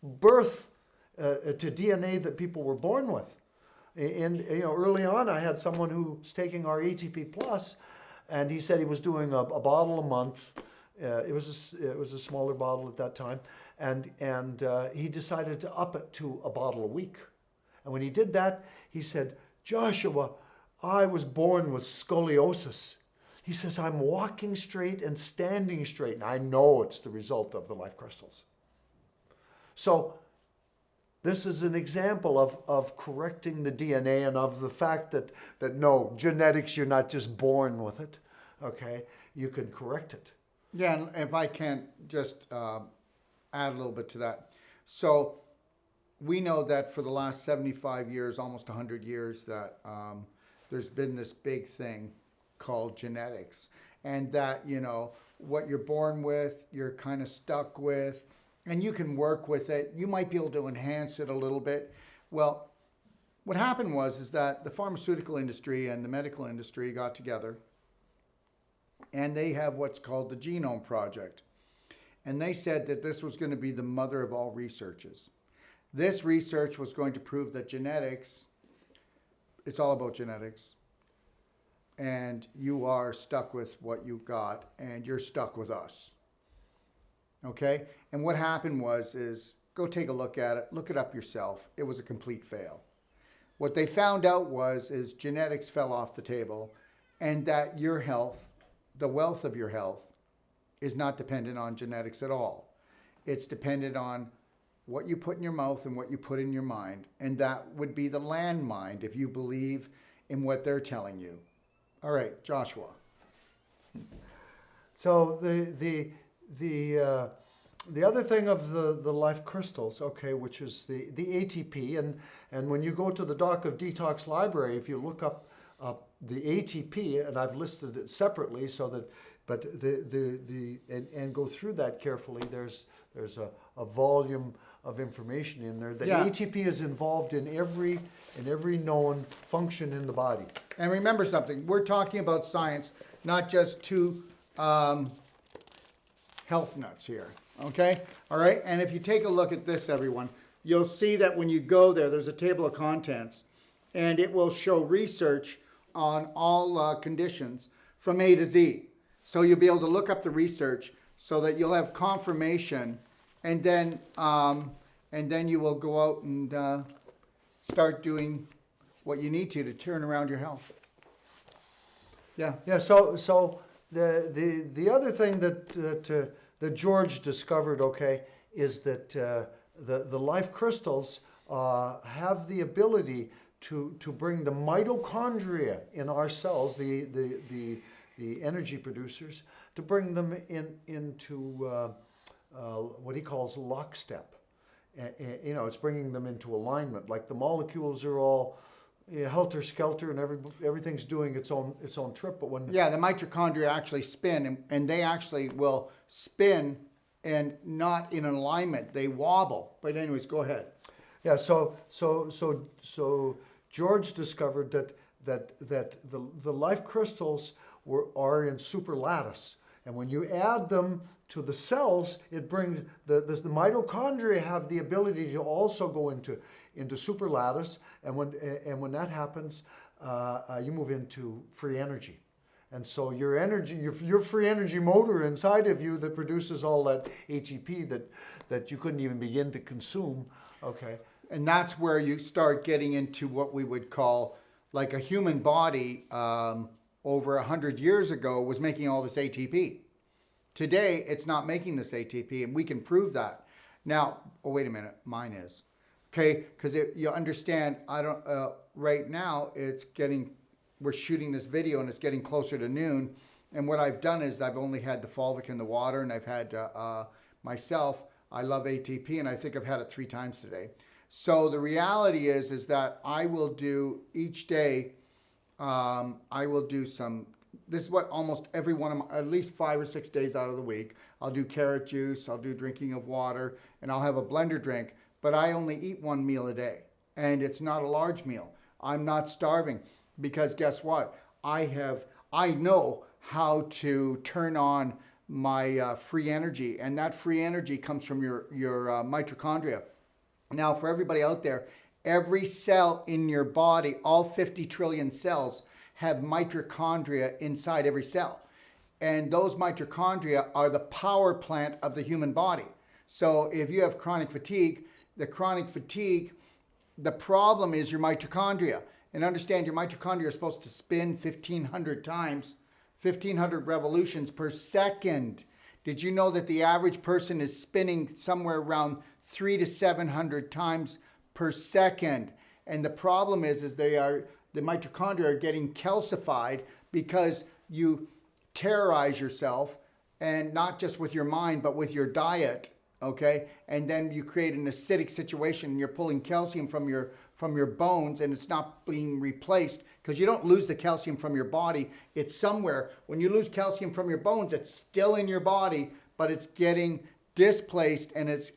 birth, to DNA that people were born with. And early on, I had someone who was taking our ATP Plus, and he said he was doing a bottle a month. It was a smaller bottle at that time, and he decided to up it to a bottle a week. And when he did that, he said, "Joshua, I was born with scoliosis." He says, "I'm walking straight and standing straight, and I know it's the result of the life crystals." So this is an example of correcting the DNA and of the fact that no, genetics, you're not just born with it, okay? You can correct it. Yeah, and if I can just add a little bit to that. So we know that for the last 75 years, almost 100 years, that there's been this big thing called genetics. And that, what you're born with, you're kind of stuck with, and you can work with it. You might be able to enhance it a little bit. Well, what happened is that the pharmaceutical industry and the medical industry got together, and they have what's called the Genome Project. And they said that this was going to be the mother of all researches. This research was going to prove that genetics, it's all about genetics, and you are stuck with what you've got, and you're stuck with us. Okay? And what happened is go take a look at it, look it up yourself. It was a complete fail. What they found out is genetics fell off the table, and that your health, the wealth of your health, is not dependent on genetics at all. It's dependent on what you put in your mouth and what you put in your mind. And that would be the landmine if you believe in what they're telling you. All right, Joshua. So the other thing of the life crystals, okay, which is the ATP, and when you go to the Doc of Detox library, if you look up the ATP, and I've listed it separately so that, but and go through that carefully. There's a volume of information in there. The ATP is involved in every known function in the body. And remember something, we're talking about science, not just two health nuts here, okay? All right, and if you take a look at this, everyone, you'll see that when you go there's a table of contents, and it will show research on all conditions from A to Z. So you'll be able to look up the research so that you'll have confirmation, and then you will go out and start doing what you need to turn around your health. Yeah. Yeah. So the other thing that George discovered, okay, is that the life crystals have the ability to bring the mitochondria in our cells, the energy producers, to bring them into what he calls lockstep. It's bringing them into alignment. Like the molecules are all helter skelter, and everything's doing its own trip. But when the mitochondria actually spin, and they actually will spin and not in alignment. They wobble. But anyways, go ahead. Yeah. So George discovered that the life crystals are in superlattice, and when you add them to the cells, it brings the mitochondria have the ability to also go into superlattice, and when that happens, you move into free energy, and so your energy, your free energy motor inside of you that produces all that ATP that you couldn't even begin to consume. Okay. And that's where you start getting into what we would call, like, a human body over 100 years ago was making all this ATP. Today, it's not making this ATP, and we can prove that. Now, oh, wait a minute, mine is. Okay, because you understand, right now, we're shooting this video, and it's getting closer to noon, and what I've done is I've only had the fulvic in the water, and I've had myself I love ATP, and I think I've had it 3 times today. So the reality is that I will do each day, I will do some, this is what almost every one of my, at least 5 or 6 days out of the week, I'll do carrot juice, I'll do drinking of water, and I'll have a blender drink, but I only eat 1 meal a day. And it's not a large meal. I'm not starving because guess what? I know how to turn on my free energy, and that free energy comes from your mitochondria. Now, for everybody out there, every cell in your body, all 50 trillion cells, have mitochondria inside every cell. And those mitochondria are the power plant of the human body. So if you have chronic fatigue, the problem is your mitochondria. And understand your mitochondria are supposed to spin 1,500 times, 1,500 revolutions per second. Did you know that the average person is spinning somewhere around 300 to 700 times per second? And the problem is the mitochondria are getting calcified because you terrorize yourself, and not just with your mind, but with your diet, okay? And then you create an acidic situation, and you're pulling calcium from your bones, and it's not being replaced because you don't lose the calcium from your body. It's somewhere. When you lose calcium from your bones, it's still in your body, but it's getting displaced, and it's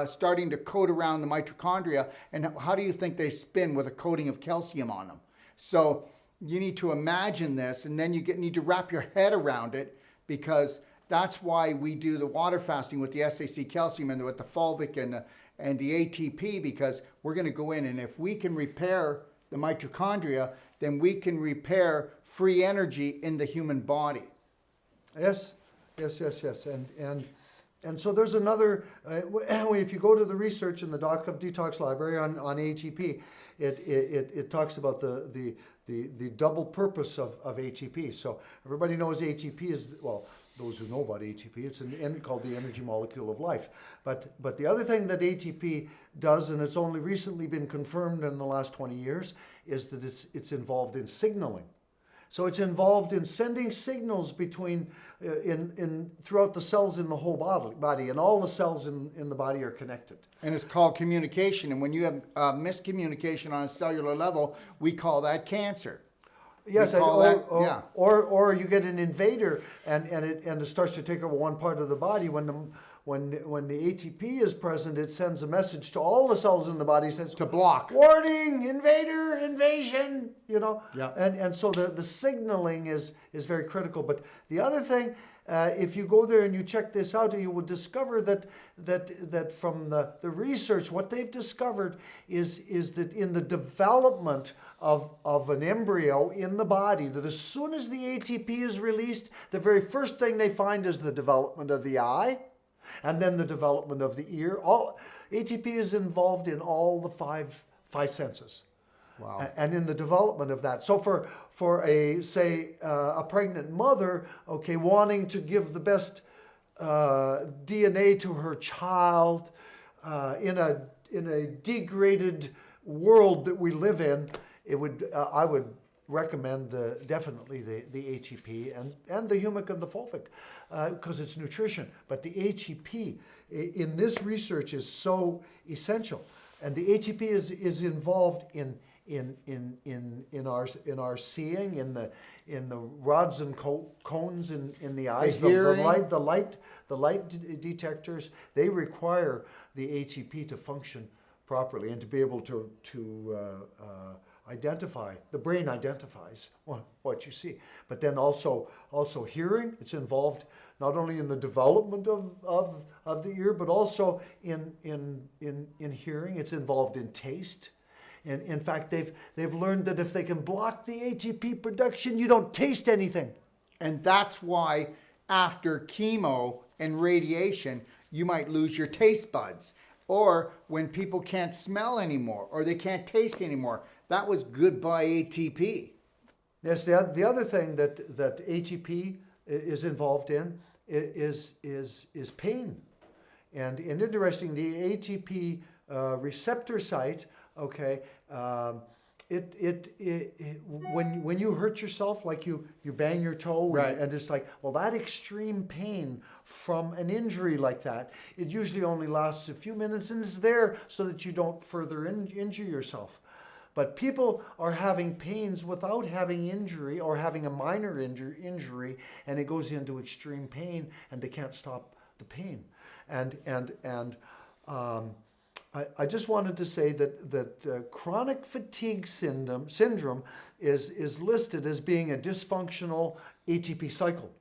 starting to coat around the mitochondria. And how do you think they spin? With a coating of calcium on them. So you need to imagine this, and then you need to wrap your head around it, because that's why we do the water fasting with the SAC calcium and with the fulvic and the ATP, because we're going to go in, and if we can repair the mitochondria, then we can repair free energy in the human body. Yes. And so there's another, if you go to the research in the Doc of Detox library on ATP, it talks about the double purpose of ATP. So everybody knows ATP is, well, those who know about ATP, it's called the energy molecule of life. But the other thing that ATP does, and it's only recently been confirmed in the last 20 years, is that it's involved in signaling. So it's involved in sending signals between throughout the cells in the whole body, and all the cells in the body are connected. And it's called communication. And when you have miscommunication on a cellular level, we call that cancer. Yes, or you get an invader, and it starts to take over one part of the body. When the ATP is present, it sends a message to all the cells in the body, says to block. Warning, invader, invasion. Yeah. And so the signaling is very critical. But the other thing, if you go there and you check this out, you will discover that from the research, what they've discovered is that in the development of an embryo in the body, that as soon as the ATP is released, the very first thing they find is the development of the eye, and then the development of the ear. All ATP is involved in all the five senses. Wow. And in the development of that. So for a pregnant mother, okay, wanting to give the best DNA to her child in a degraded world that we live in, I would recommend definitely the ATP and the humic and the fulvic, because it's nutrition. But the ATP in this research is so essential, and the ATP is involved in our seeing, in the rods and cones in the eyes, the light detectors. They require the ATP to function properly and to be able to identify. The brain identifies what you see, but then also hearing. It's involved not only in the development of the ear, but also in hearing. It's involved in taste. And in fact, they've learned that if they can block the ATP production, you don't taste anything. And that's why after chemo and radiation, you might lose your taste buds. Or when people can't smell anymore, or they can't taste anymore, that was goodbye ATP. Yes, the other thing that ATP is involved in is pain. And interesting, the ATP receptor site, okay, when you hurt yourself, like you bang your toe, Right. and it's like, well, that extreme pain from an injury like that, it usually only lasts a few minutes and is there so that you don't further injure yourself. But people are having pains without having injury or having a minor injury, and it goes into extreme pain, and they can't stop the pain. I just wanted to say that chronic fatigue syndrome is listed as being a dysfunctional ATP cycle.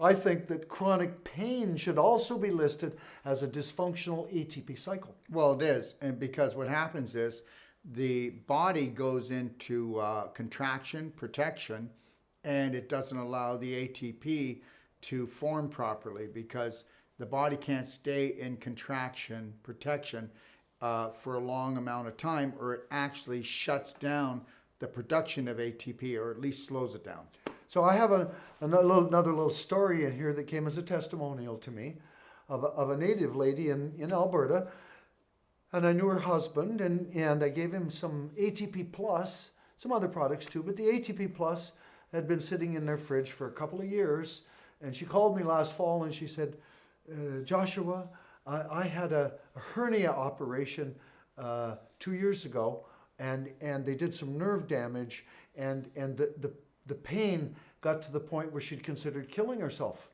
I think that chronic pain should also be listed as a dysfunctional ATP cycle. Well, it is, and because what happens is the body goes into contraction, protection, and it doesn't allow the ATP to form properly because the body can't stay in contraction, protection for a long amount of time, or it actually shuts down the production of ATP, or at least slows it down. So I have another little story in here that came as a testimonial to me of a native lady in Alberta. And I knew her husband, and I gave him some ATP Plus, some other products too, but the ATP Plus had been sitting in their fridge for a couple of years. And she called me last fall and she said, Joshua, I had a hernia operation 2 years ago, and they did some nerve damage, and the pain got to the point where she'd considered killing herself.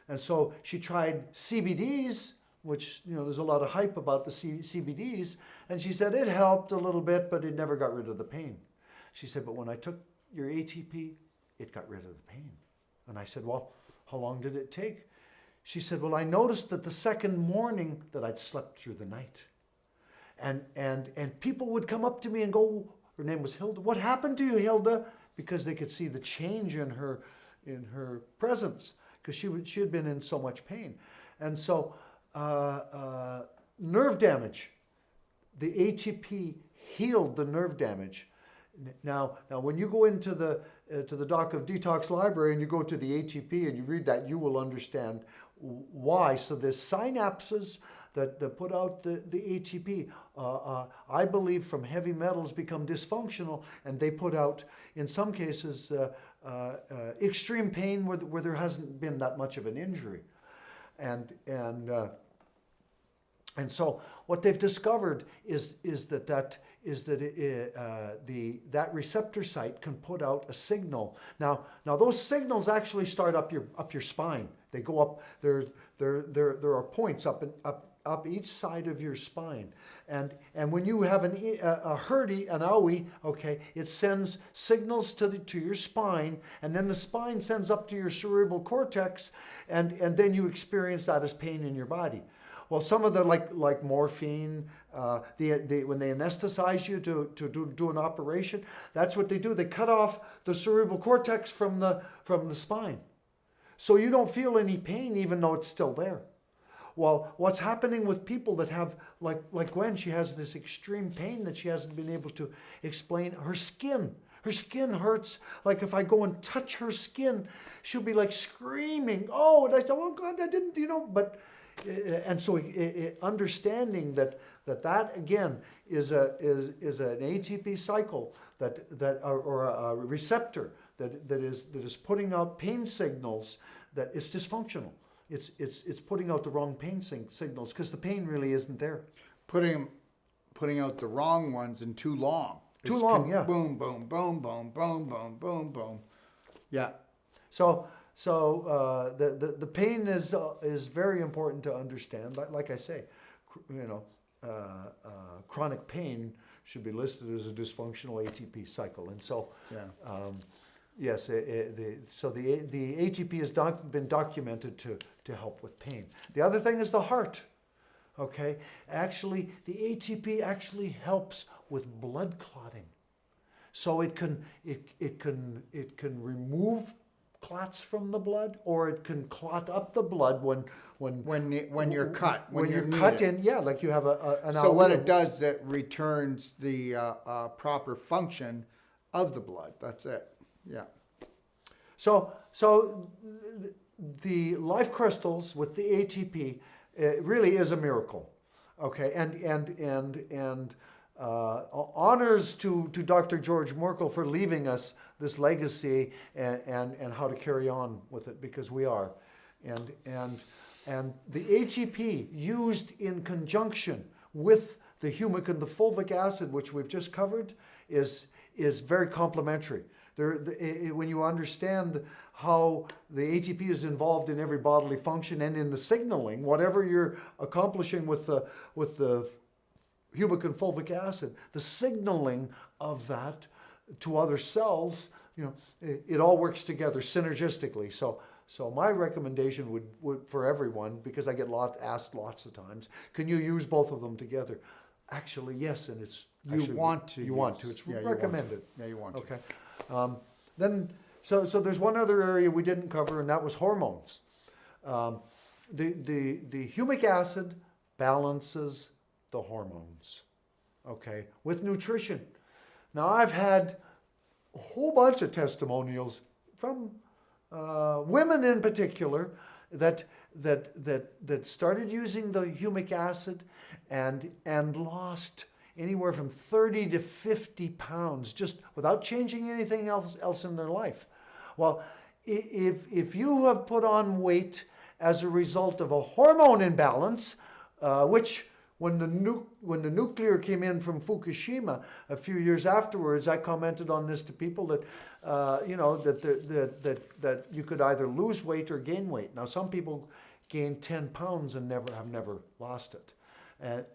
And so she tried CBDs, which, there's a lot of hype about the CBDs, and she said it helped a little bit, but it never got rid of the pain. She said, but when I took your ATP, it got rid of the pain. And I said, well, how long did it take? She said, well, I noticed that the second morning that I'd slept through the night. And people would come up to me and go, her name was Hilda, what happened to you, Hilda? Because they could see the change in her presence, because she had been in so much pain. And so nerve damage, the ATP healed the nerve damage. Now, when you go into the Doc of Detox library and you go to the ATP and you read that, you will understand why. So the synapses that put out the ATP, I believe, from heavy metals become dysfunctional, and they put out, in some cases, extreme pain where there hasn't been that much of an injury. And so what they've discovered is that receptor site can put out a signal. Now those signals actually start up your spine. They go up. There are points up each side of your spine, and when you have a hurdy, an owie, okay, it sends signals to your spine, and then the spine sends up to your cerebral cortex, and then you experience that as pain in your body. Well, some of the like morphine, when they anesthetize you to do an operation, that's what they do. They cut off the cerebral cortex from the spine, so you don't feel any pain even though it's still there. Well, what's happening with people that have, like Gwen, she has this extreme pain that she hasn't been able to explain. Her skin hurts. Like if I go and touch her skin, she'll be like screaming. Oh, and I said, oh God, I didn't, but. And so understanding that again is an ATP cycle or a receptor that is putting out pain signals, that is dysfunctional. It's putting out the wrong pain signals because the pain really isn't there. Putting out the wrong ones and too long. Too long, yeah. Boom, boom, boom, boom, boom, boom, boom, boom. Yeah. So the pain is very important to understand. Like I say, chronic pain should be listed as a dysfunctional ATP cycle. And so, yes, so the ATP has been documented to help with pain. The other thing is the heart. Okay, actually, the ATP actually helps with blood clotting. So it can remove clots from the blood, or it can clot up the blood when you're cut. When you're cut in, like you have an. So what it does, it returns the proper function of the blood. That's it. Yeah. So the life crystals with the ATP really is a miracle. Okay, and honors to Dr. George Merkel for leaving us this legacy and how to carry on with it, because we are. And the ATP used in conjunction with the humic and the fulvic acid, which we've just covered, is very complementary. When you understand how the ATP is involved in every bodily function and in the signaling, whatever you're accomplishing with the humic and fulvic acid, the signaling of that to other cells, it all works together synergistically. So my recommendation would for everyone, because I get asked lots of times, can you use both of them together? Actually, yes, and it's You want to. It's recommended. Yeah, you want to. Okay. Then there's one other area we didn't cover, and that was hormones. The humic acid balances the hormones, okay, with nutrition. Now, I've had a whole bunch of testimonials from women in particular that started using the humic acid and lost anywhere from 30 to 50 pounds just without changing anything else in their life. Well, if you have put on weight as a result of a hormone imbalance, which when the nuclear came in from Fukushima a few years afterwards, I commented on this to people that that you could either lose weight or gain weight. Now, some people gain 10 pounds and have never lost it,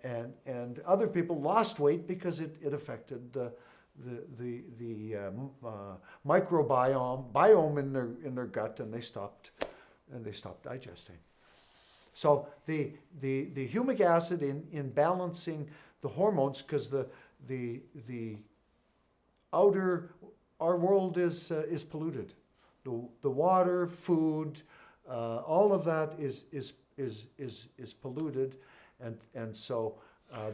and other people lost weight because it affected the microbiome in their gut, and they stopped digesting. So the humic acid in balancing the hormones, because our world is polluted. The water, food, all of that is polluted, and so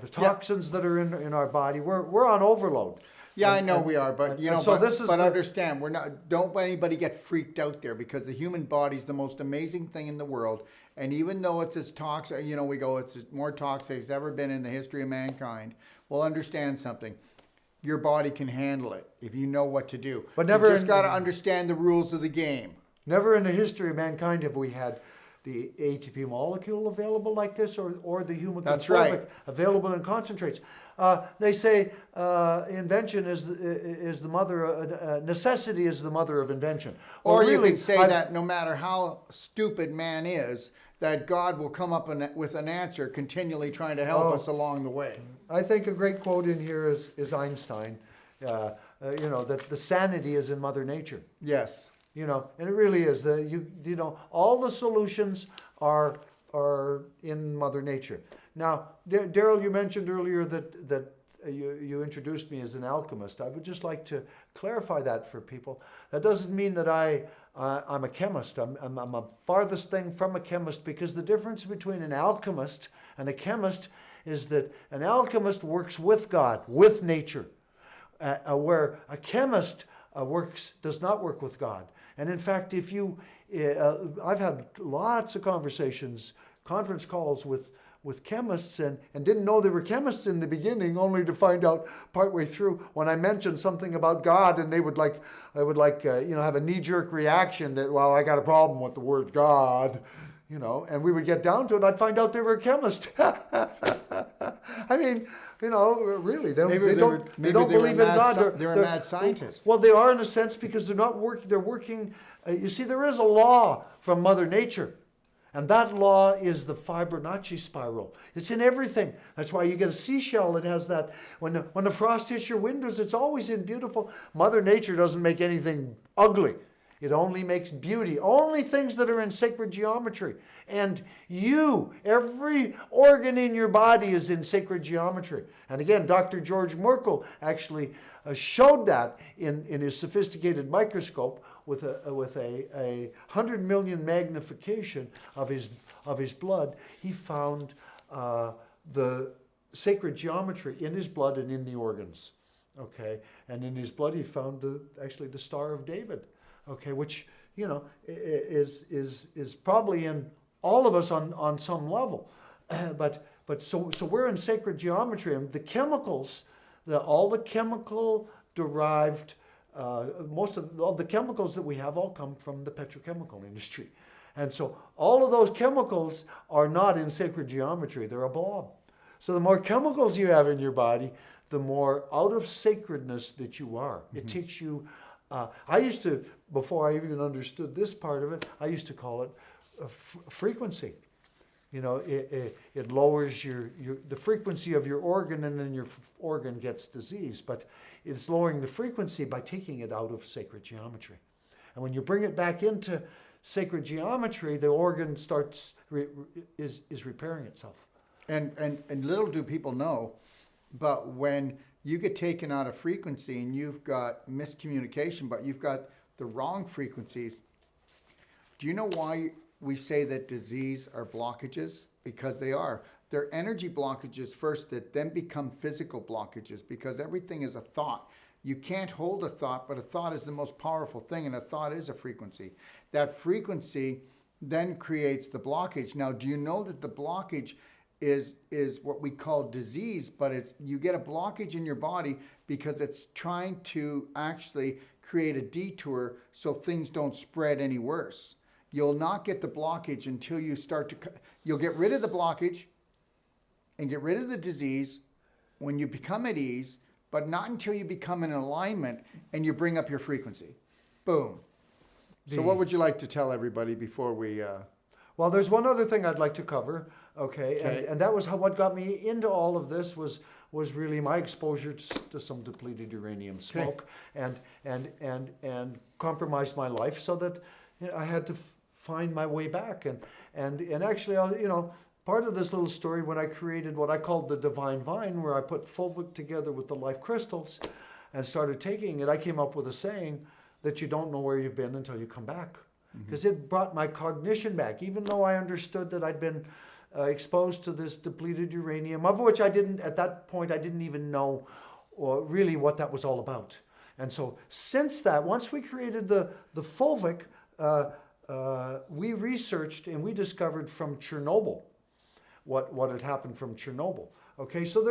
the toxins that are in our body, we're on overload. Yeah, I know we are, but understand, don't let anybody get freaked out there, because the human body is the most amazing thing in the world. And even though it's as toxic, it's more toxic as ever been in the history of mankind. Well, understand something. Your body can handle it if you know what to do. But you just got to understand the rules of the game. Never in the history of mankind have we had the ATP molecule available like this, or the humic and fulvic available in concentrates. They say invention is the mother. Necessity is the mother of invention. Or you can say that no matter how stupid man is, that God will come up with an answer, continually trying to help us along the way. I think a great quote in here is Einstein. That the sanity is in Mother Nature. Yes. And it really is. All the solutions are in Mother Nature. Now, Darrell, you mentioned earlier that you introduced me as an alchemist. I would just like to clarify that for people. That doesn't mean that I'm a chemist. I'm a farthest thing from a chemist, because the difference between an alchemist and a chemist is that an alchemist works with God, with nature, where a chemist does not work with God. And in fact, I've had lots of conference calls with chemists, and didn't know they were chemists in the beginning, only to find out partway through when I mentioned something about God, and I would have a knee-jerk reaction that, well, I got a problem with the word God, and we would get down to it, and I'd find out they were a chemist. I mean, really, they don't believe in God. They're a mad scientist. Well, they are in a sense, because they're not working. They're working. You see, there is a law from Mother Nature, and that law is the Fibonacci spiral. It's in everything. That's why you get a seashell that has that. When the frost hits your windows, it's always in beautiful. Mother Nature doesn't make anything ugly. It only makes beauty. Only things that are in sacred geometry. And every organ in your body is in sacred geometry. And again, Dr. George Merkel actually showed that in his sophisticated microscope with a 100 million magnification of his blood. He found the sacred geometry in his blood and in the organs. Okay, and in his blood he found the Star of David. Okay, which is probably in all of us on some level, but so we're in sacred geometry, and the chemicals all the chemical derived, most of all the chemicals that we have all come from the petrochemical industry. And so all of those chemicals are not in sacred geometry, they're a blob. So the more chemicals you have in your body, the more out of sacredness that you are. It takes you, I used to, before I even understood this part of it, I used to call it frequency. You know, it lowers the frequency of your organ, and then your organ gets disease. But it's lowering the frequency by taking it out of sacred geometry. And when you bring it back into sacred geometry, the organ is repairing itself. And little do people know, but when you get taken out of frequency and you've got miscommunication, but you've got the wrong frequencies, do you know why we say that disease are blockages? Because they are. They're energy blockages first that then become physical blockages, because everything is a thought. You can't hold a thought, but a thought is the most powerful thing, and a thought is a frequency. That frequency then creates the blockage. Now, do you know that the blockage is what we call disease, but you get a blockage in your body because it's trying to actually create a detour so things don't spread any worse. You'll not get the blockage until you you'll get rid of the blockage and get rid of the disease when you become at ease, but not until you become in alignment and you bring up your frequency. Boom. So what would you like to tell everybody before we... Well, there's one other thing I'd like to cover, okay? And that was what got me into all of this was really my exposure to some depleted uranium smoke, and compromised my life so that I had to find my way back. And actually, part of this little story, when I created what I called the Divine Vine, where I put fulvic together with the life crystals and started taking it, I came up with a saying that you don't know where you've been until you come back. Because it brought my cognition back, even though I understood that I'd been exposed to this depleted uranium, of which at that point, I didn't even know really what that was all about. And so since that, once we created the fulvic, we researched and we discovered from Chernobyl what had happened from Chernobyl. Okay, so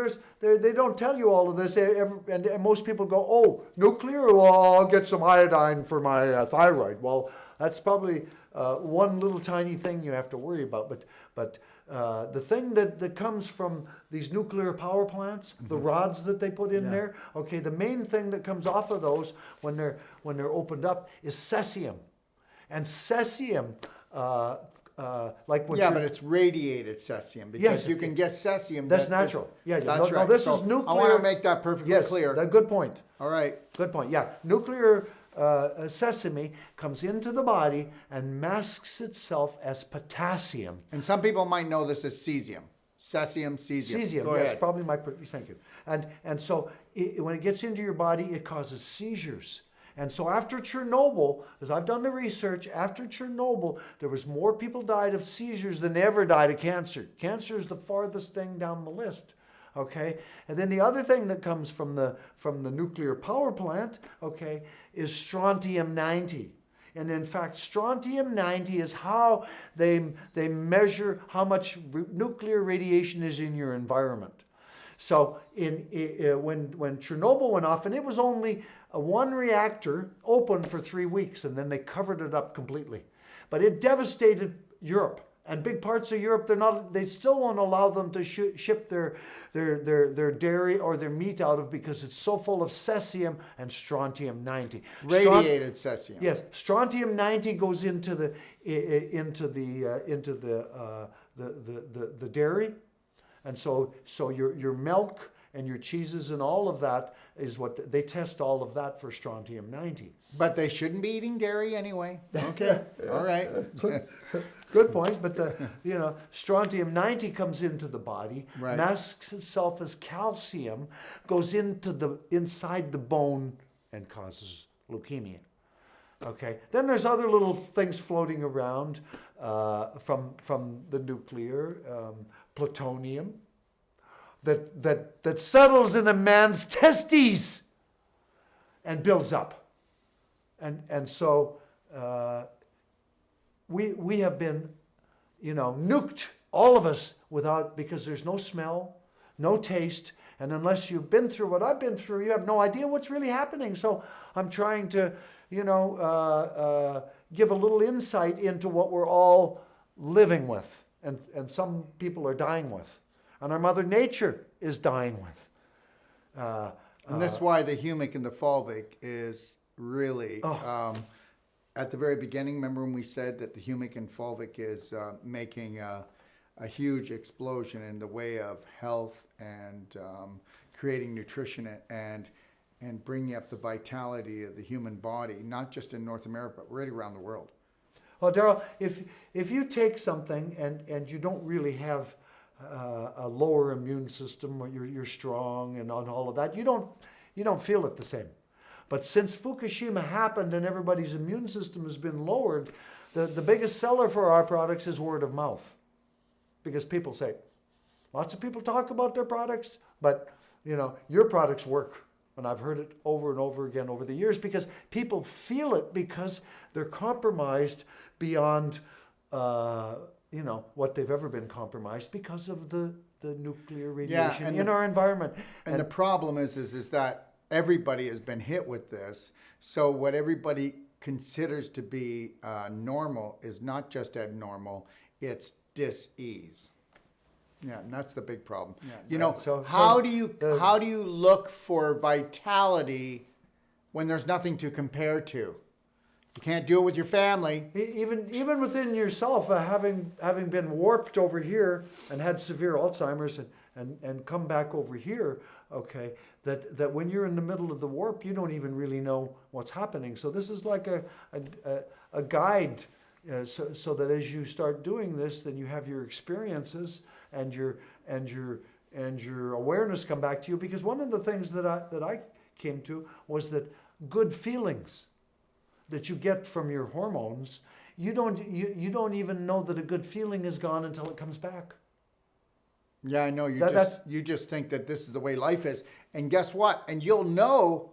they don't tell you all of this, and most people go, oh, nuclear, well, I'll get some iodine for my thyroid. Well, that's probably one little tiny thing you have to worry about. But the thing that comes from these nuclear power plants, the rods that they put in there, okay, the main thing that comes off of those when they're opened up is cesium. And cesium, but it's radiated cesium, because you can get cesium. That's natural. That's right. No, this is nuclear. I want to make that perfectly clear. Yes, good point. All right. Good point. Yeah, nuclear sesame comes into the body and masks itself as potassium. And some people might know this as cesium. Cesium. Cesium, yes, probably thank you. And so when it gets into your body, it causes seizures. And so after Chernobyl, as I've done the research, after Chernobyl, there was more people died of seizures than ever died of cancer. Cancer is the farthest thing down the list. Okay, and then the other thing that comes from the nuclear power plant, okay, is strontium-90. And in fact, strontium-90 is how they measure how much nuclear radiation is in your environment. So when Chernobyl went off, and it was only one reactor open for 3 weeks, and then they covered it up completely. But it devastated Europe. And big parts of Europe, they still won't allow them to ship their dairy or their meat out of, because it's so full of cesium and strontium-90. Radiated cesium. Yes, strontium-90 goes into the dairy, and so your milk and your cheeses and all of that is what they test all of that for strontium-90. But they shouldn't be eating dairy anyway. Okay, all right. Good point, but strontium-90 comes into the body, masks itself as calcium, goes inside the bone and causes leukemia. Okay, then there's other little things floating around from the nuclear, plutonium, that settles in a man's testes and builds up. And so we have been, nuked, all of us, because there's no smell, no taste, and unless you've been through what I've been through, you have no idea what's really happening. So I'm trying to, give a little insight into what we're all living with, and some people are dying with, and our Mother Nature is dying with. And that's why the humic and the fulvic is really, at the very beginning, remember when we said that the humic and fulvic is making a huge explosion in the way of health and creating nutrition and bringing up the vitality of the human body, not just in North America, but really around the world. Well, Darrell, if you take something and you don't really have a lower immune system, or you're strong and on all of that, you don't feel it the same. But since Fukushima happened and everybody's immune system has been lowered, the biggest seller for our products is word of mouth. Because people say, lots of people talk about their products, but your products work. And I've heard it over and over again over the years, because people feel it, because they're compromised beyond what they've ever been compromised because of the nuclear radiation in our environment. And the problem is that everybody has been hit with this. So what everybody considers to be normal is not just abnormal, it's dis-ease. Yeah, and that's the big problem. Yeah, how do you look for vitality when there's nothing to compare to? You can't do it with your family. Even within yourself, having been warped over here and had severe Alzheimer's and come back over here, okay, that when you're in the middle of the warp, you don't even really know what's happening. So this is like a guide, so that as you start doing this, then you have your experiences and your awareness come back to you. Because one of the things that I came to was that good feelings that you get from your hormones, you don't even know that a good feeling is gone until it comes back. Yeah, I know. You just think that this is the way life is, and guess what? And you'll know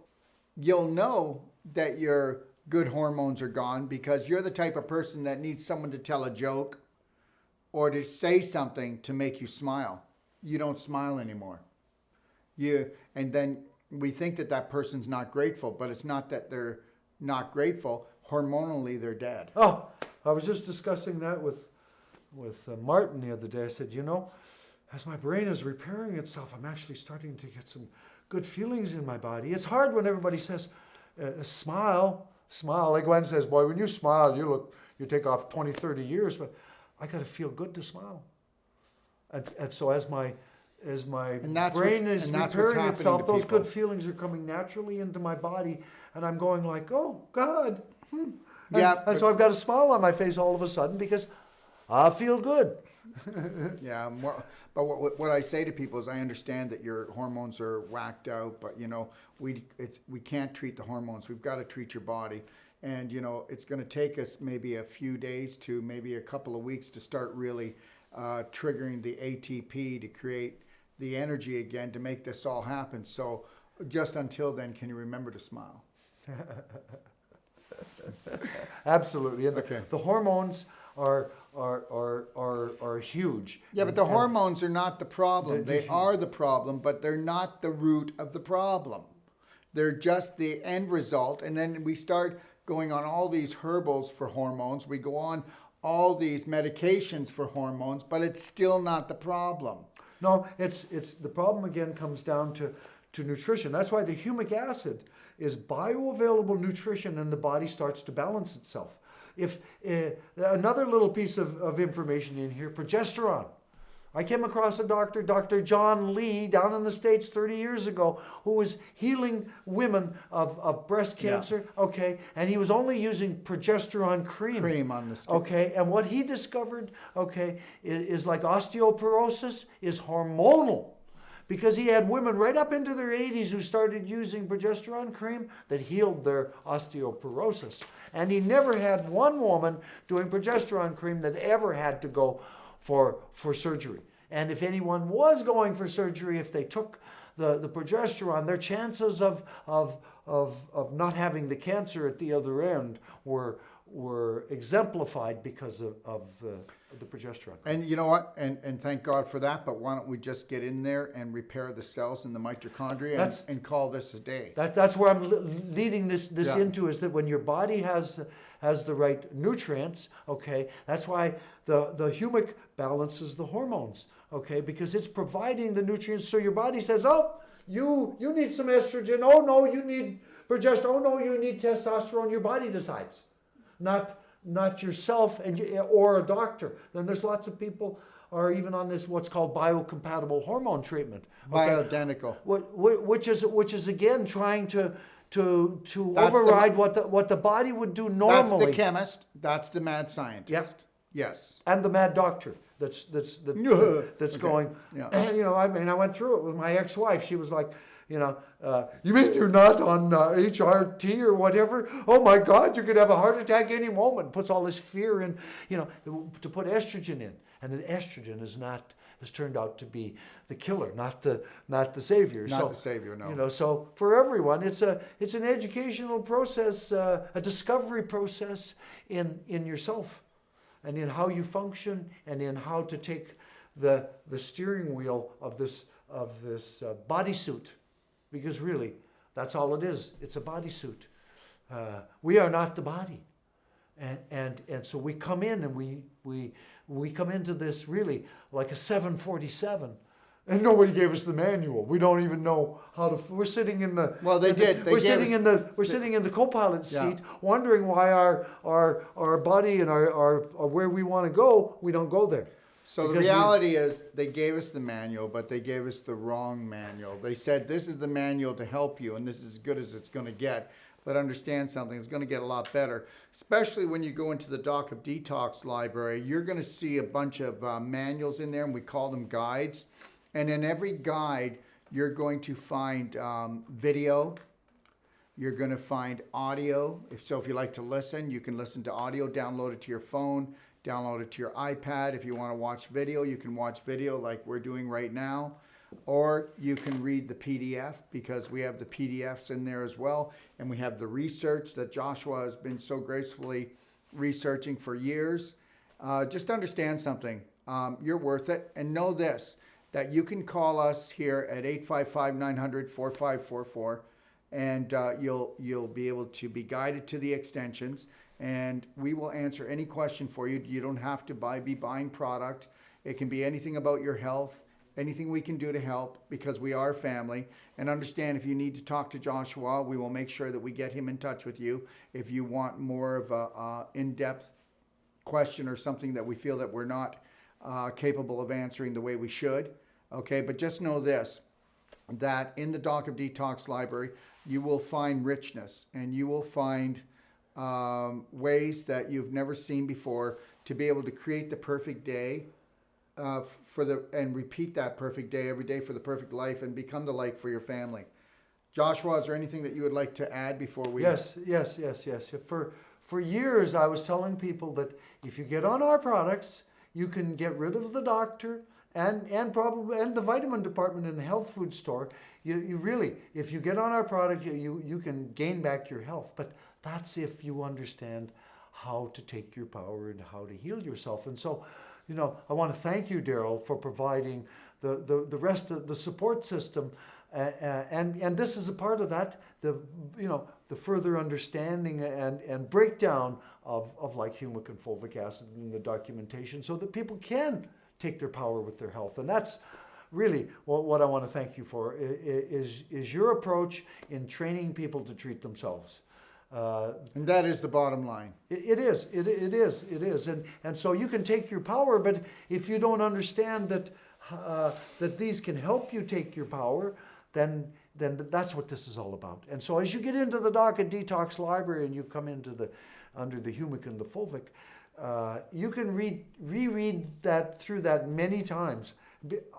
that your good hormones are gone because you're the type of person that needs someone to tell a joke or to say something to make you smile. You don't smile anymore. And then we think that person's not grateful, but it's not that they're not grateful. Hormonally, they're dead. Oh, I was just discussing that with Martin the other day. I said, as my brain is repairing itself, I'm actually starting to get some good feelings in my body. It's hard when everybody says, smile. Like Gwen says, boy, when you smile, you take off 20, 30 years, but I got to feel good to smile. And so as my brain is repairing itself, those good feelings are coming naturally into my body, and I'm going like, oh, God. And so I've got a smile on my face all of a sudden because I feel good. Yeah, but what I say to people is I understand that your hormones are whacked out, but we can't treat the hormones. We've got to treat your body, and it's going to take us maybe a few days to maybe a couple of weeks to start really triggering the ATP to create the energy again to make this all happen. So just until then, can you remember to smile? Absolutely. And the hormones are huge. Yeah, but the hormones are not the problem. They are the problem, but they're not the root of the problem. They're just the end result. And then we start going on all these herbals for hormones. We go on all these medications for hormones, but it's still not the problem. No, it's the problem again comes down to nutrition. That's why the humic acid is bioavailable nutrition, and the body starts to balance itself. If another little piece of information in here, progesterone. I came across a doctor, Dr. John Lee, down in the States 30 years ago, who was healing women of breast cancer, okay, and he was only using progesterone cream. Cream on the skin. Okay, and what he discovered, okay, is like osteoporosis is hormonal. Because he had women right up into their 80s who started using progesterone cream that healed their osteoporosis. And he never had one woman doing progesterone cream that ever had to go for surgery. And if anyone was going for surgery, if they took the progesterone, their chances of not having the cancer at the other end were exemplified because of the progesterone. And you know what? And thank God for that. But why don't we just get in there and repair the cells in the mitochondria and call this a day? That's where I'm leading this Yeah. into, is that when your body has the right nutrients, okay, that's why the humic balances the hormones, okay, because it's providing the nutrients. So your body says, oh, you need some estrogen. Oh no, you need progesterone. Oh no, you need testosterone. Your body decides, not yourself or a doctor. Then there's lots of people are even on this what's called biocompatible hormone treatment. Okay? Bioidentical. Which is again trying to override what the body would do normally. That's the chemist. That's the mad scientist. Yep. Yes. And the mad doctor that's Okay. going. Yeah. You know, I mean, I went through it with my ex-wife. She was like, you know, you mean you're not on HRT or whatever? Oh my God, you could have a heart attack any moment. Puts all this fear in, you know, to put estrogen in, and the estrogen has turned out to be the killer, not the savior. Not the savior, no. You know, so for everyone, it's an educational process, a discovery process in yourself, and in how you function, and in how to take the steering wheel of this bodysuit. Because really, that's all it is. It's a bodysuit. We are not the body, and so we come in and we come into this really like a 747, and nobody gave us the manual. We don't even know how to. We're sitting in the. Well, they did. We're sitting in the co-pilot seat, wondering why our body and our where we want to go. We don't go there. So the reality is they gave us the manual, but they gave us the wrong manual. They said, this is the manual to help you, and this is as good as it's going to get. But understand something, it's going to get a lot better. Especially when you go into the Doc of Detox library, you're going to see a bunch of manuals in there, and we call them guides. And in every guide, you're going to find video. You're going to find audio. If you like to listen, you can listen to audio, download it to your phone. Download it to your iPad. If you want to watch video, you can watch video like we're doing right now. Or you can read the PDF, because we have the PDFs in there as well. And we have the research that Joshua has been so gracefully researching for years. Just understand something. You're worth it. And know this, that you can call us here at 855-900-4544. And you'll be able to be guided to the extensions. And we will answer any question for you. You don't have to be buying product. It can be anything about your health, anything we can do to help, because we are family. And understand, if you need to talk to Joshua, we will make sure that we get him in touch with you. If you want more of a in-depth question or something that we feel that we're not capable of answering the way we should. Okay, but just know this, that in the Doc of Detox library, you will find richness, and you will find ways that you've never seen before to be able to create the perfect day and repeat that perfect day every day for the perfect life, and become the light for your family. Joshua, is there anything that you would like to add before we... Yes. For years, I was telling people that if you get on our products, you can get rid of the doctor and the vitamin department in the health food store. You really, if you get on our product, you can gain back your health. But that's if you understand how to take your power and how to heal yourself. And so, you know, I want to thank you, Darrell, for providing the rest of the support system. And this is a part of that, the further understanding and breakdown of like humic and fulvic acid in the documentation, so that people can take their power with their health. And that's really what I want to thank you for, is your approach in training people to treat themselves. And that is the bottom line. It is. And so you can take your power, but if you don't understand that these can help you take your power, then that's what this is all about. And so as you get into the Doc of Detox library and you come into under the humic and the fulvic, you can reread that through that many times.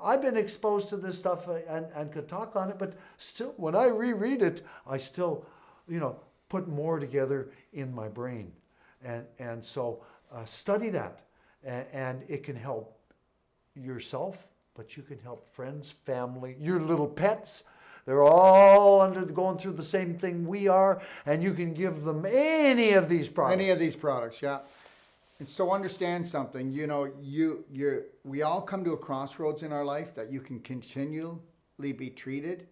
I've been exposed to this stuff and could talk on it, but still, when I reread it, I still, put more together in my brain. And so study that, and it can help yourself but you can help friends, family, your little pets. They're all going through the same thing we are, and you can give them any of these products. Any of these products, yeah. And so understand something, you know, we all come to a crossroads in our life that you can continually be treated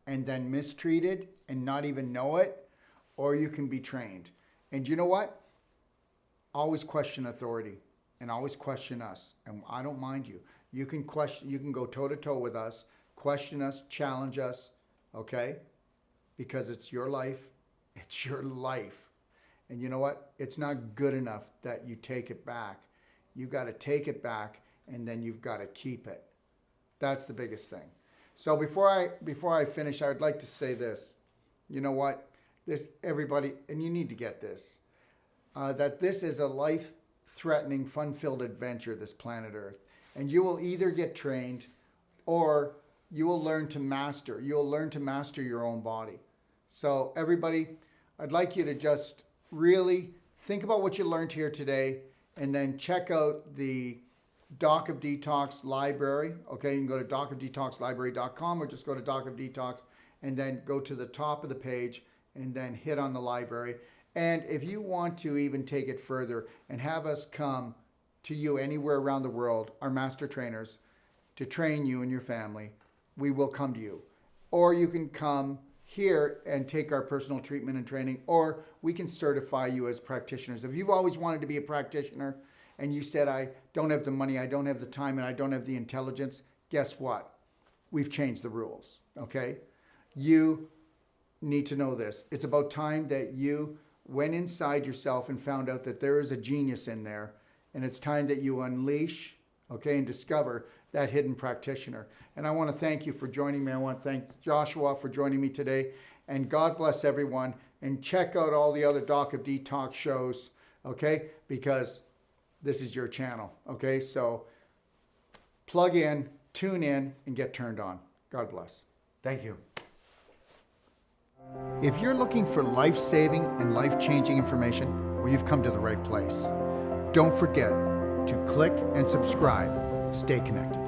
and then mistreated and not even know it, or you can be trained. And you know what? Always question authority and always question us. And I don't mind you. You can go toe to toe with us, question us, challenge us, okay? Because it's your life. It's your life. And you know what? It's not good enough that you take it back. You've got to take it back, and then you've got to keep it. That's the biggest thing. So before I finish, I would like to say this. You know what? Everybody, and you need to get this, that this is a life-threatening, fun-filled adventure, this planet Earth. And you will either get trained, or you will learn to master. You'll learn to master your own body. So everybody, I'd like you to just really think about what you learned here today, and then check out the Doc of Detox library. Okay, you can go to docofdetoxlibrary.com or just go to Doc of Detox and then go to the top of the page and then hit on the library. And if you want to even take it further and have us come to you anywhere around the world, our master trainers, to train you and your family, we will come to you. Or you can come here and take our personal treatment and training, or we can certify you as practitioners. If you've always wanted to be a practitioner and you said, I don't have the money, I don't have the time, and I don't have the intelligence, guess what? We've changed the rules, okay? You need to know this. It's about time that you went inside yourself and found out that there is a genius in there, and it's time that you unleash, okay, and discover that hidden practitioner. And I want to thank you for joining me. I want to thank Joshua for joining me today. And God bless everyone. And check out all the other Doc of Detox shows, okay? Because this is your channel, okay? So plug in, tune in, and get turned on. God bless. Thank you. If you're looking for life-saving and life-changing information, well, you've come to the right place. Don't forget to click and subscribe. Stay connected.